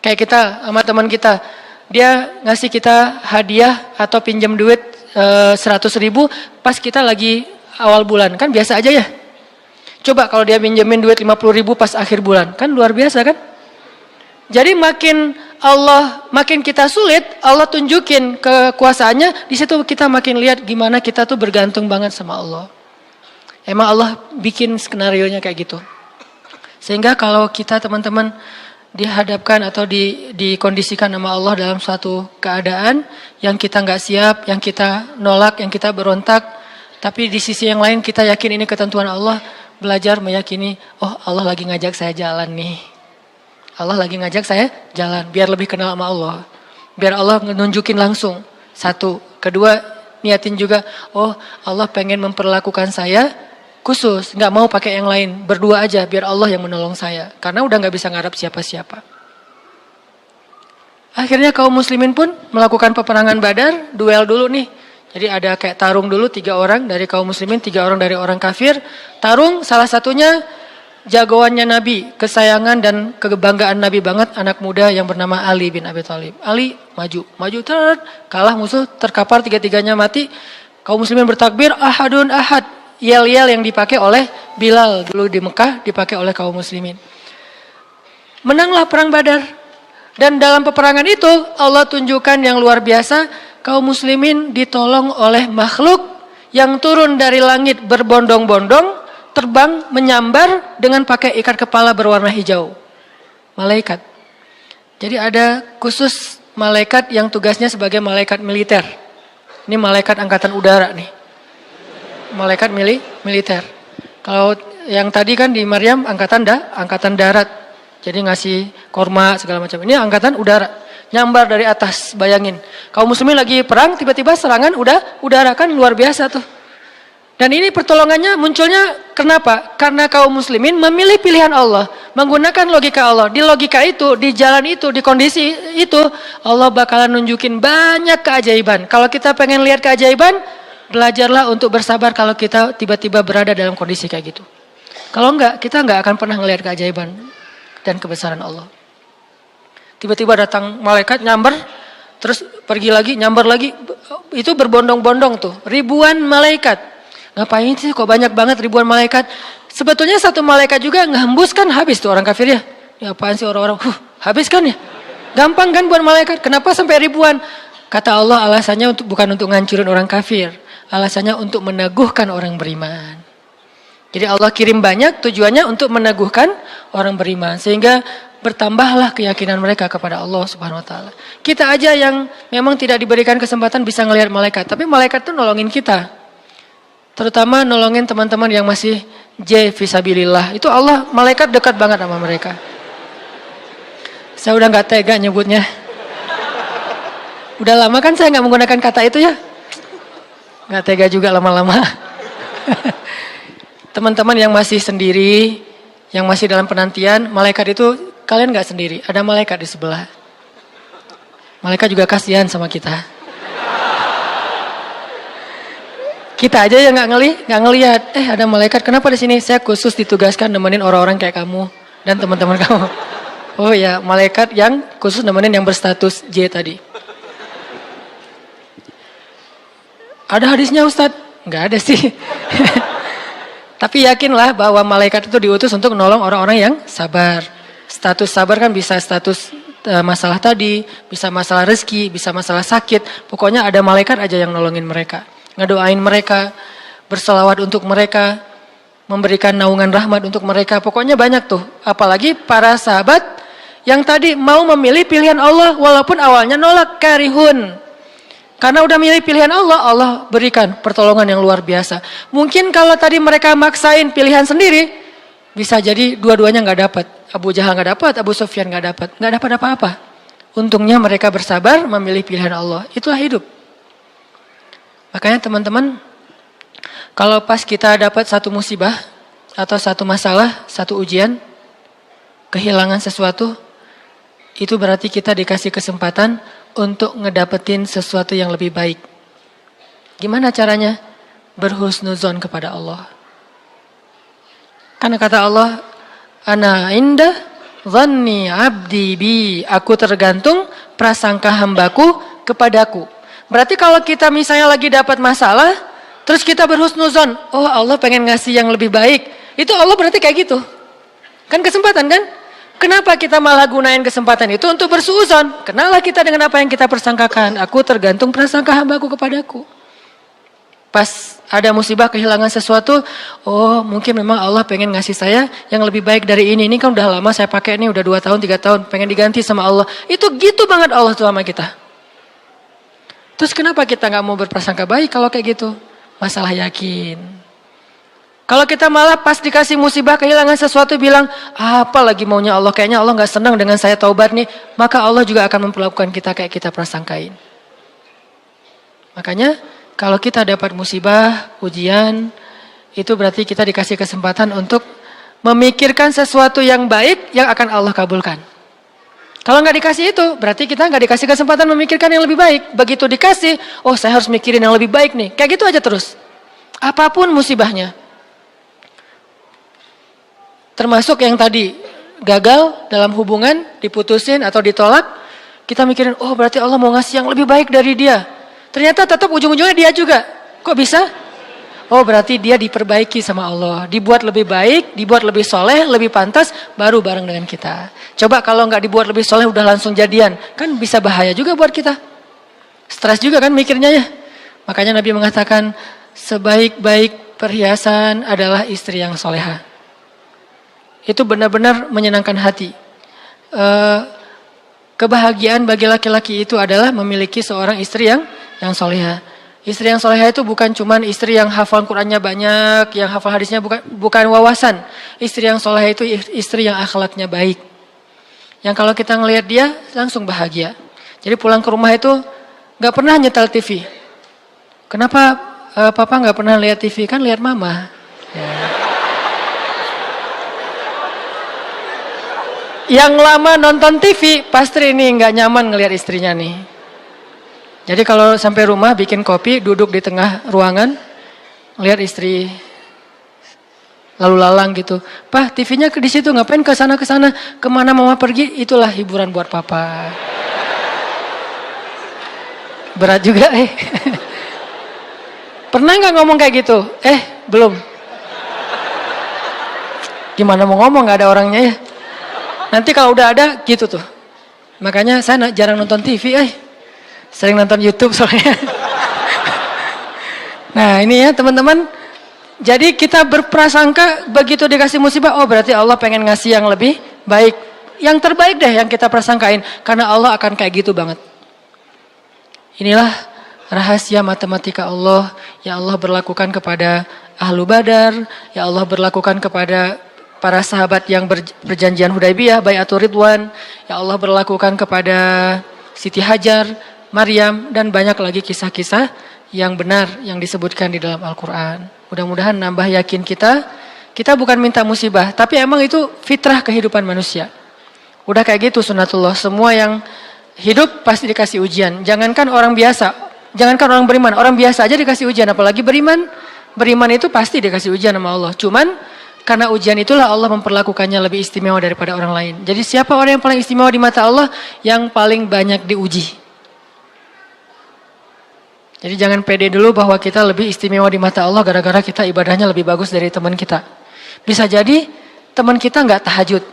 Kayak kita sama teman kita. Dia ngasih kita hadiah atau pinjam duit 100.000 pas kita lagi awal bulan, kan biasa aja ya. Coba kalau dia pinjemin duit 50.000 pas akhir bulan, kan luar biasa kan. Jadi makin kita sulit, Allah tunjukin kekuasaannya, di situ kita makin lihat gimana kita tuh bergantung banget sama Allah. Emang Allah bikin skenarionya kayak gitu. Sehingga kalau kita teman-teman dihadapkan atau dikondisikan sama Allah dalam suatu keadaan yang kita nggak siap, yang kita nolak, yang kita berontak, tapi di sisi yang lain kita yakin ini ketentuan Allah, belajar meyakini, oh Allah lagi ngajak saya jalan nih. Allah lagi ngajak saya jalan, biar lebih kenal sama Allah. Biar Allah nunjukin langsung. Satu. Kedua, niatin juga, oh Allah pengen memperlakukan saya khusus, nggak mau pakai yang lain, berdua aja biar Allah yang menolong saya. Karena udah nggak bisa ngarap siapa-siapa. Akhirnya kaum muslimin pun melakukan peperangan Badar, duel dulu nih. Jadi ada kayak tarung dulu 3 orang dari kaum muslimin, 3 orang dari orang kafir. Tarung salah satunya jagoannya Nabi, kesayangan dan kebanggaan Nabi banget, anak muda yang bernama Ali bin Abi Thalib. Ali maju, kalah musuh, terkapar, 3-3-nya mati. Kaum muslimin bertakbir, ahadun ahad. Yel-yel yang dipakai oleh Bilal dulu di Mekah dipakai oleh kaum muslimin. Menanglah perang Badar. Dan dalam peperangan itu Allah tunjukkan yang luar biasa, kaum muslimin ditolong oleh makhluk yang turun dari langit berbondong-bondong, terbang menyambar dengan pakai ikat kepala berwarna hijau. Malaikat. Jadi ada khusus malaikat yang tugasnya sebagai malaikat militer. Ini malaikat angkatan udara nih. Malaikat militer. Kalau yang tadi kan di Maryam angkatan darat. Jadi ngasih korma segala macam. Ini angkatan udara. Nyambar dari atas, bayangin. Kaum muslimin lagi perang, tiba-tiba serangan udara, kan luar biasa tuh. Dan ini pertolongannya munculnya kenapa? Karena kaum muslimin memilih pilihan Allah, menggunakan logika Allah. Di logika itu, di jalan itu, di kondisi itu, Allah bakalan nunjukin banyak keajaiban. Kalau kita pengen lihat keajaiban, belajarlah untuk bersabar kalau kita tiba-tiba berada dalam kondisi kayak gitu. Kalau enggak, kita enggak akan pernah ngelihat keajaiban dan kebesaran Allah. Tiba-tiba datang malaikat nyamber, terus pergi lagi, nyamber lagi. Itu berbondong-bondong tuh, ribuan malaikat. Ngapain sih kok banyak banget ribuan malaikat? Sebetulnya satu malaikat juga ngehembus kan habis tuh orang kafir ya. Ya apaan sih orang-orang, habis kan ya? Gampang kan buat malaikat, kenapa sampai ribuan? Kata Allah alasannya bukan untuk ngancurin orang kafir. Alasannya untuk meneguhkan orang beriman. Jadi Allah kirim banyak tujuannya untuk meneguhkan orang beriman. Sehingga bertambahlah keyakinan mereka kepada Allah Subhanahu Wa Taala. Kita aja yang memang tidak diberikan kesempatan bisa ngelihat malaikat. Tapi malaikat tuh nolongin kita. Terutama nolongin teman-teman yang masih fisabilillah. Itu Allah, malaikat dekat banget sama mereka. Saya udah gak tega nyebutnya. Udah lama kan saya gak menggunakan kata itu ya. Gak tega juga lama-lama. Teman-teman yang masih sendiri, yang masih dalam penantian, malaikat itu kalian gak sendiri. Ada malaikat di sebelah. Malaikat juga kasihan sama kita. Kita aja yang nggak ngelihat. Ada malaikat. Kenapa di sini? Saya khusus ditugaskan nemenin orang-orang kayak kamu dan teman-teman kamu. Oh ya, malaikat yang khusus nemenin yang berstatus J tadi. Ada hadisnya Ustadz? Nggak ada sih. Tapi yakinlah bahwa malaikat itu diutus untuk menolong orang-orang yang sabar. Status sabar kan bisa status masalah tadi, bisa masalah rezeki, bisa masalah sakit. Pokoknya ada malaikat aja yang nolongin mereka. Ngedoain mereka, berselawat untuk mereka. memberikan naungan rahmat untuk mereka. Pokoknya banyak tuh. Apalagi para sahabat yang tadi mau memilih pilihan Allah walaupun awalnya nolak, karihun. Karena udah milih pilihan Allah, Allah berikan pertolongan yang luar biasa. Mungkin kalau tadi mereka maksain pilihan sendiri, bisa jadi dua-duanya nggak dapat. Abu Jahal nggak dapat, Abu Sufyan nggak dapat apa-apa. Untungnya mereka bersabar memilih pilihan Allah. Itulah hidup. Makanya teman-teman, kalau pas kita dapat satu musibah atau satu masalah, satu ujian, kehilangan sesuatu, itu berarti kita dikasih kesempatan untuk ngedapetin sesuatu yang lebih baik. Gimana caranya? Berhusnuzon kepada Allah. Karena kata Allah, ana inda dhanni abdi bi, aku tergantung prasangka hambaku kepadaku. Berarti kalau kita misalnya lagi dapat masalah, terus kita berhusnuzon, oh Allah pengen ngasih yang lebih baik. Itu Allah berarti kayak gitu. Kan kesempatan kan? Kenapa kita malah gunain kesempatan itu untuk bersuuzon? Kenalah kita dengan apa yang kita persangkakan. Aku tergantung prasangka hambaku kepadaku. Pas ada musibah kehilangan sesuatu, oh mungkin memang Allah pengen ngasih saya yang lebih baik dari ini. Ini kan udah lama saya pakai ini, udah 2 tahun, 3 tahun, pengen diganti sama Allah. Itu gitu banget Allah tuh sama kita. Terus kenapa kita gak mau berprasangka baik kalau kayak gitu? Masalah yakin. Kalau kita malah pas dikasih musibah kehilangan sesuatu bilang, apa lagi maunya Allah, kayaknya Allah gak senang dengan saya taubat nih, maka Allah juga akan memperlakukan kita kayak kita prasangkain. Makanya kalau kita dapat musibah, ujian, itu berarti kita dikasih kesempatan untuk memikirkan sesuatu yang baik yang akan Allah kabulkan. Kalau gak dikasih itu, berarti kita gak dikasih kesempatan memikirkan yang lebih baik. Begitu dikasih, oh saya harus mikirin yang lebih baik nih. Kayak gitu aja terus. Apapun musibahnya. Termasuk yang tadi gagal dalam hubungan, diputusin atau ditolak, kita mikirin, oh berarti Allah mau ngasih yang lebih baik dari dia. Ternyata tetap ujung-ujungnya dia juga. Kok bisa? Oh berarti dia diperbaiki sama Allah. Dibuat lebih baik, dibuat lebih soleh, lebih pantas, baru bareng dengan kita. Coba kalau nggak dibuat lebih soleh udah langsung jadian, kan bisa bahaya juga buat kita. Stres juga kan mikirnya ya. Makanya Nabi mengatakan, sebaik-baik perhiasan adalah istri yang soleha. Itu benar-benar menyenangkan hati. Kebahagiaan bagi laki-laki itu adalah memiliki seorang istri yang soleha. Istri yang soleha itu bukan cuman istri yang hafal Qur'annya banyak, yang hafal hadisnya bukan wawasan. Istri yang soleha itu istri yang akhlaknya baik. Yang kalau kita ngelihat dia langsung bahagia. Jadi pulang ke rumah itu gak pernah nyetel TV. Kenapa papa gak pernah lihat TV? Kan lihat mama. Ya. Yang lama nonton TV, pasti ini nggak nyaman ngelihat istrinya nih. Jadi kalau sampai rumah bikin kopi, duduk di tengah ruangan, lihat istri lalu lalang gitu. Pak, TV-nya di situ, ngapain ke sana, kemana mama pergi? Itulah hiburan buat papa. Berat juga Pernah nggak ngomong kayak gitu? Belum. Gimana mau ngomong, nggak ada orangnya ya. Nanti kalau udah ada gitu tuh. Makanya saya jarang nonton TV, sering nonton YouTube soalnya. Nah ini ya teman-teman. Jadi kita berprasangka begitu dikasih musibah, oh berarti Allah pengen ngasih yang lebih baik. Yang terbaik deh yang kita prasangkain. Karena Allah akan kayak gitu banget. Inilah rahasia matematika Allah. Ya Allah berlakukan kepada Ahlu Badar. Ya Allah berlakukan kepada para sahabat yang berjanjian Hudaybiyah, Bai'atul Ridwan. Ya Allah berlakukan kepada Siti Hajar, Maryam, dan banyak lagi kisah-kisah yang benar yang disebutkan di dalam Al-Quran. Mudah-mudahan nambah yakin kita. Kita bukan minta musibah, tapi emang itu fitrah kehidupan manusia. Udah kayak gitu sunatullah. Semua yang hidup pasti dikasih ujian. Jangankan orang biasa, jangankan orang beriman, orang biasa aja dikasih ujian. Apalagi beriman. Beriman itu pasti dikasih ujian sama Allah. Cuman karena ujian itulah Allah memperlakukannya lebih istimewa daripada orang lain. Jadi siapa orang yang paling istimewa di mata Allah? Yang paling banyak diuji. Jadi jangan pede dulu bahwa kita lebih istimewa di mata Allah gara-gara kita ibadahnya lebih bagus dari teman kita. Bisa jadi teman kita nggak tahajud.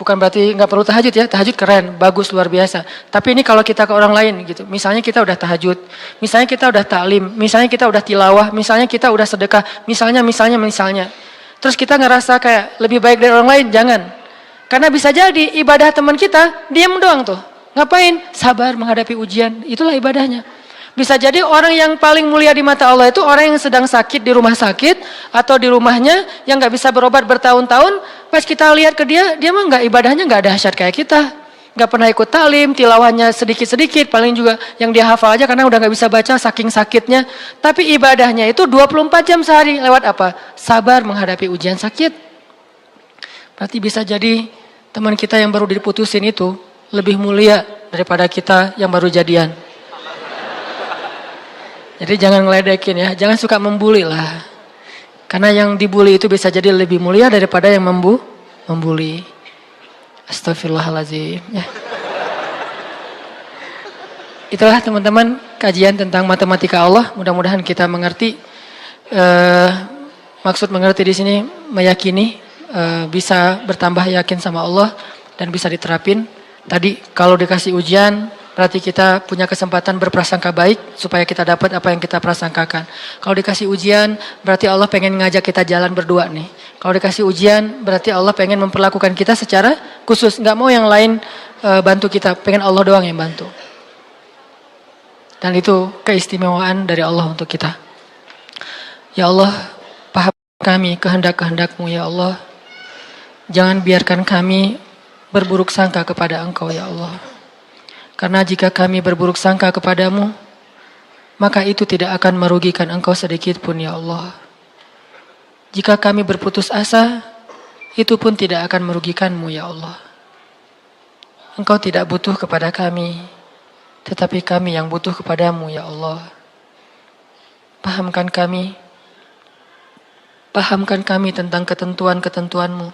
Bukan berarti nggak perlu tahajud ya, tahajud keren, bagus, luar biasa. Tapi ini kalau kita ke orang lain gitu, misalnya kita udah tahajud, misalnya kita udah taklim, misalnya kita udah tilawah, misalnya kita udah sedekah, misalnya. Terus kita ngerasa kayak lebih baik dari orang lain, jangan. Karena bisa jadi ibadah teman kita, diam doang tuh. Ngapain? Sabar menghadapi ujian, itulah ibadahnya. Bisa jadi orang yang paling mulia di mata Allah itu orang yang sedang sakit di rumah sakit atau di rumahnya yang nggak bisa berobat bertahun-tahun. Pas kita lihat ke dia mah nggak, ibadahnya nggak dahsyat kayak kita, nggak pernah ikut talim, tilawahnya sedikit-sedikit, paling juga yang dia hafal aja karena udah nggak bisa baca saking sakitnya. Tapi ibadahnya itu 24 jam sehari lewat apa? Sabar menghadapi ujian sakit. Berarti bisa jadi teman kita yang baru diputusin itu lebih mulia daripada kita yang baru jadian. Jadi jangan ngeledekin ya, jangan suka membuli lah. Karena yang dibully itu bisa jadi lebih mulia daripada yang membuli. Astagfirullahaladzim. Ya. Itulah teman-teman kajian tentang matematika Allah. Mudah-mudahan kita mengerti. Maksud mengerti di sini meyakini, bisa bertambah yakin sama Allah dan bisa diterapin. Tadi kalau dikasih ujian, berarti kita punya kesempatan berprasangka baik supaya kita dapat apa yang kita prasangkakan. Kalau dikasih ujian, berarti Allah pengen ngajak kita jalan berdua nih. Kalau dikasih ujian, berarti Allah pengen memperlakukan kita secara khusus. Nggak mau yang lain bantu kita, pengen Allah doang yang bantu. Dan itu keistimewaan dari Allah untuk kita. Ya Allah, paham kami kehendak-kehendak-Mu ya Allah. Jangan biarkan kami berburuk sangka kepada Engkau ya Allah. Karena jika kami berburuk sangka kepadamu, maka itu tidak akan merugikan Engkau sedikit pun ya Allah. Jika kami berputus asa, itu pun tidak akan merugikan-Mu ya Allah. Engkau tidak butuh kepada kami, tetapi kami yang butuh kepadamu ya Allah. Pahamkan kami tentang ketentuan-ketentuan-Mu.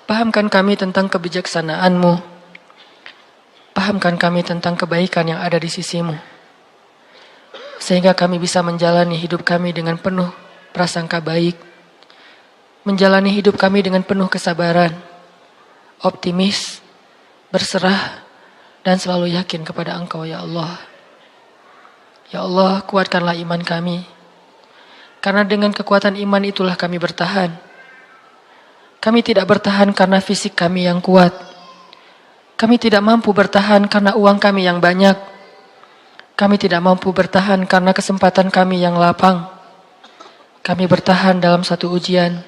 Pahamkan kami tentang kebijaksanaan-Mu. Pahamkan kami tentang kebaikan yang ada di sisi-Mu. Sehingga kami bisa menjalani hidup kami dengan penuh prasangka baik. Menjalani hidup kami dengan penuh kesabaran, optimis, berserah, dan selalu yakin kepada Engkau ya Allah. Ya Allah, kuatkanlah iman kami. Karena dengan kekuatan iman itulah kami bertahan. Kami tidak bertahan karena fisik kami yang kuat. Kami tidak mampu bertahan karena uang kami yang banyak. Kami tidak mampu bertahan karena kesempatan kami yang lapang. Kami bertahan dalam satu ujian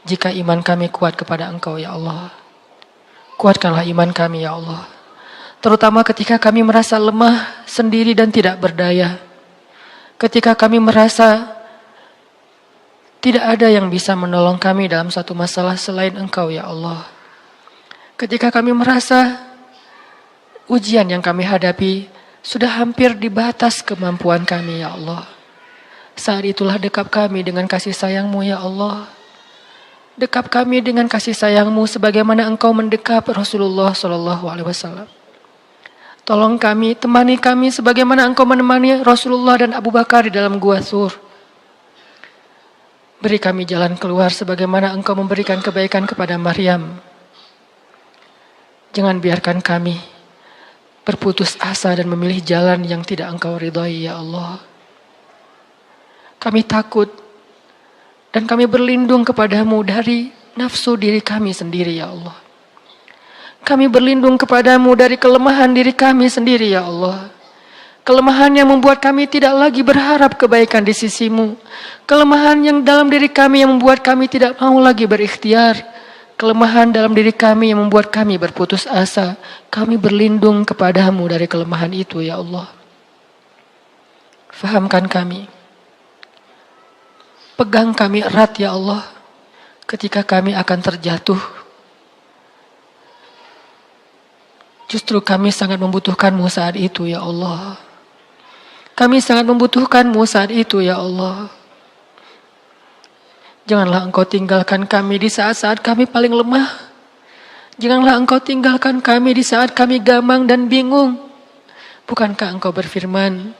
jika iman kami kuat kepada Engkau ya Allah. Kuatkanlah iman kami ya Allah. Terutama ketika kami merasa lemah sendiri dan tidak berdaya. Ketika kami merasa tidak ada yang bisa menolong kami dalam satu masalah selain Engkau ya Allah. Ketika kami merasa ujian yang kami hadapi sudah hampir di batas kemampuan kami ya Allah. Saat itulah dekap kami dengan kasih sayang-Mu ya Allah. Dekap kami dengan kasih sayang-Mu sebagaimana Engkau mendekap Rasulullah SAW. Tolong kami, temani kami sebagaimana Engkau menemani Rasulullah dan Abu Bakar di dalam Gua Sur. Beri kami jalan keluar sebagaimana Engkau memberikan kebaikan kepada Maryam. Jangan biarkan kami berputus asa dan memilih jalan yang tidak Engkau ridhai ya Allah. Kami takut dan kami berlindung kepadamu dari nafsu diri kami sendiri ya Allah. Kami berlindung kepadamu dari kelemahan diri kami sendiri ya Allah. Kelemahan yang membuat kami tidak lagi berharap kebaikan di sisi-Mu. Kelemahan yang dalam diri kami yang membuat kami tidak mau lagi berikhtiar. Kelemahan dalam diri kami yang membuat kami berputus asa. Kami berlindung kepadamu dari kelemahan itu ya Allah. Fahamkan kami. Pegang kami erat ya Allah. Ketika kami akan terjatuh. Justru kami sangat membutuhkan-Mu saat itu ya Allah. Kami sangat membutuhkan-Mu saat itu ya Allah. Janganlah Engkau tinggalkan kami di saat-saat kami paling lemah. Janganlah Engkau tinggalkan kami di saat kami gamang dan bingung. Bukankah Engkau berfirman,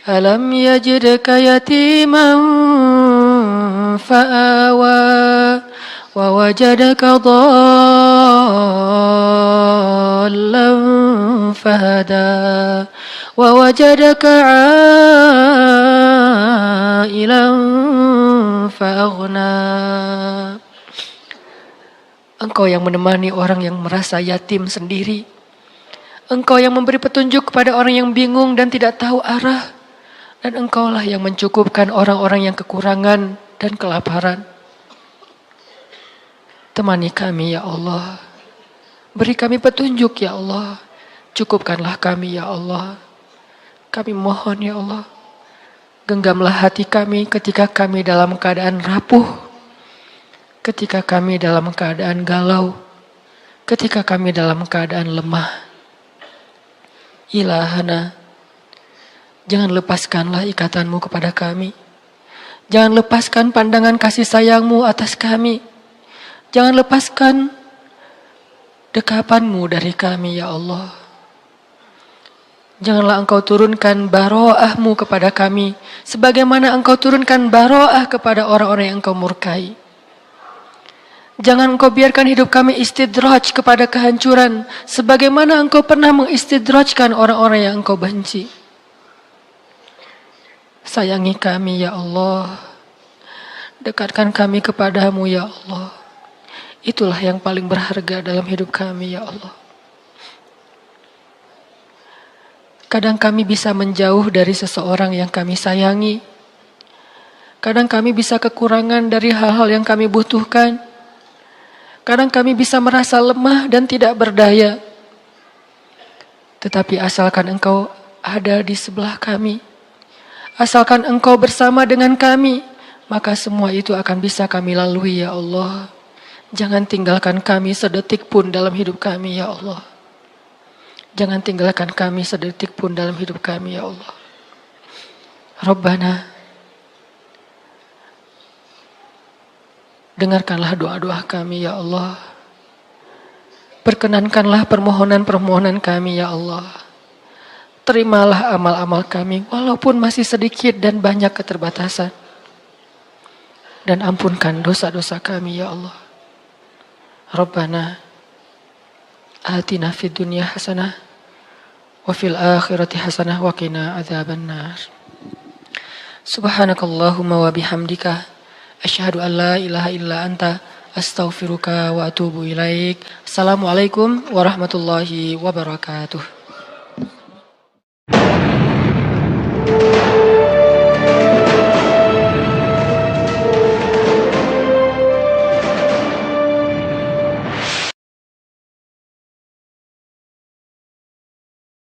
Alam yajidka yatiman fa'awa wa wajadaka dhallan ضالا فهدى ووجدك عائلا فأغنى. Engkau yang menemani orang yang merasa yatim sendiri. Engkau yang memberi petunjuk kepada orang yang bingung dan tidak tahu arah. Dan Engkaulah yang mencukupkan orang-orang yang kekurangan dan kelaparan. Temani kami ya Allah. Beri kami petunjuk ya Allah. Cukupkanlah kami ya Allah. Kami mohon ya Allah. Genggamlah hati kami ketika kami dalam keadaan rapuh. Ketika kami dalam keadaan galau, ketika kami dalam keadaan lemah. Ilahana, jangan lepaskanlah ikatanmu kepada kami. Jangan lepaskan pandangan kasih sayangmu atas kami. Jangan lepaskan dekapanmu dari kami ya Allah. Janganlah Engkau turunkan baroahmu kepada kami, sebagaimana Engkau turunkan baroah kepada orang-orang yang Engkau murkai. Jangan Engkau biarkan hidup kami istidraj kepada kehancuran, sebagaimana Engkau pernah mengistidrajkan orang-orang yang Engkau benci. Sayangi kami ya Allah. Dekatkan kami kepadamu ya Allah. Itulah yang paling berharga dalam hidup kami ya Allah. Kadang kami bisa menjauh dari seseorang yang kami sayangi. Kadang kami bisa kekurangan dari hal-hal yang kami butuhkan. Kadang kami bisa merasa lemah dan tidak berdaya. Tetapi asalkan Engkau ada di sebelah kami, asalkan Engkau bersama dengan kami, maka semua itu akan bisa kami lalui ya Allah. Jangan tinggalkan kami sedetik pun dalam hidup kami ya Allah. Jangan tinggalkan kami sedetik pun dalam hidup kami ya Allah. Rabbana, dengarkanlah doa-doa kami ya Allah. Perkenankanlah permohonan-permohonan kami ya Allah. Terimalah amal-amal kami walaupun masih sedikit dan banyak keterbatasan. Dan ampunkan dosa-dosa kami ya Allah. Rabbana atina fid dunya hasanah wa fil akhirati hasanah wa qina adzabannar. Subhanakallahumma wa bihamdika asyhadu an la ilaha illa anta astaghfiruka wa atubu ilaik. Assalamualaikum warahmatullahi wabarakatuh.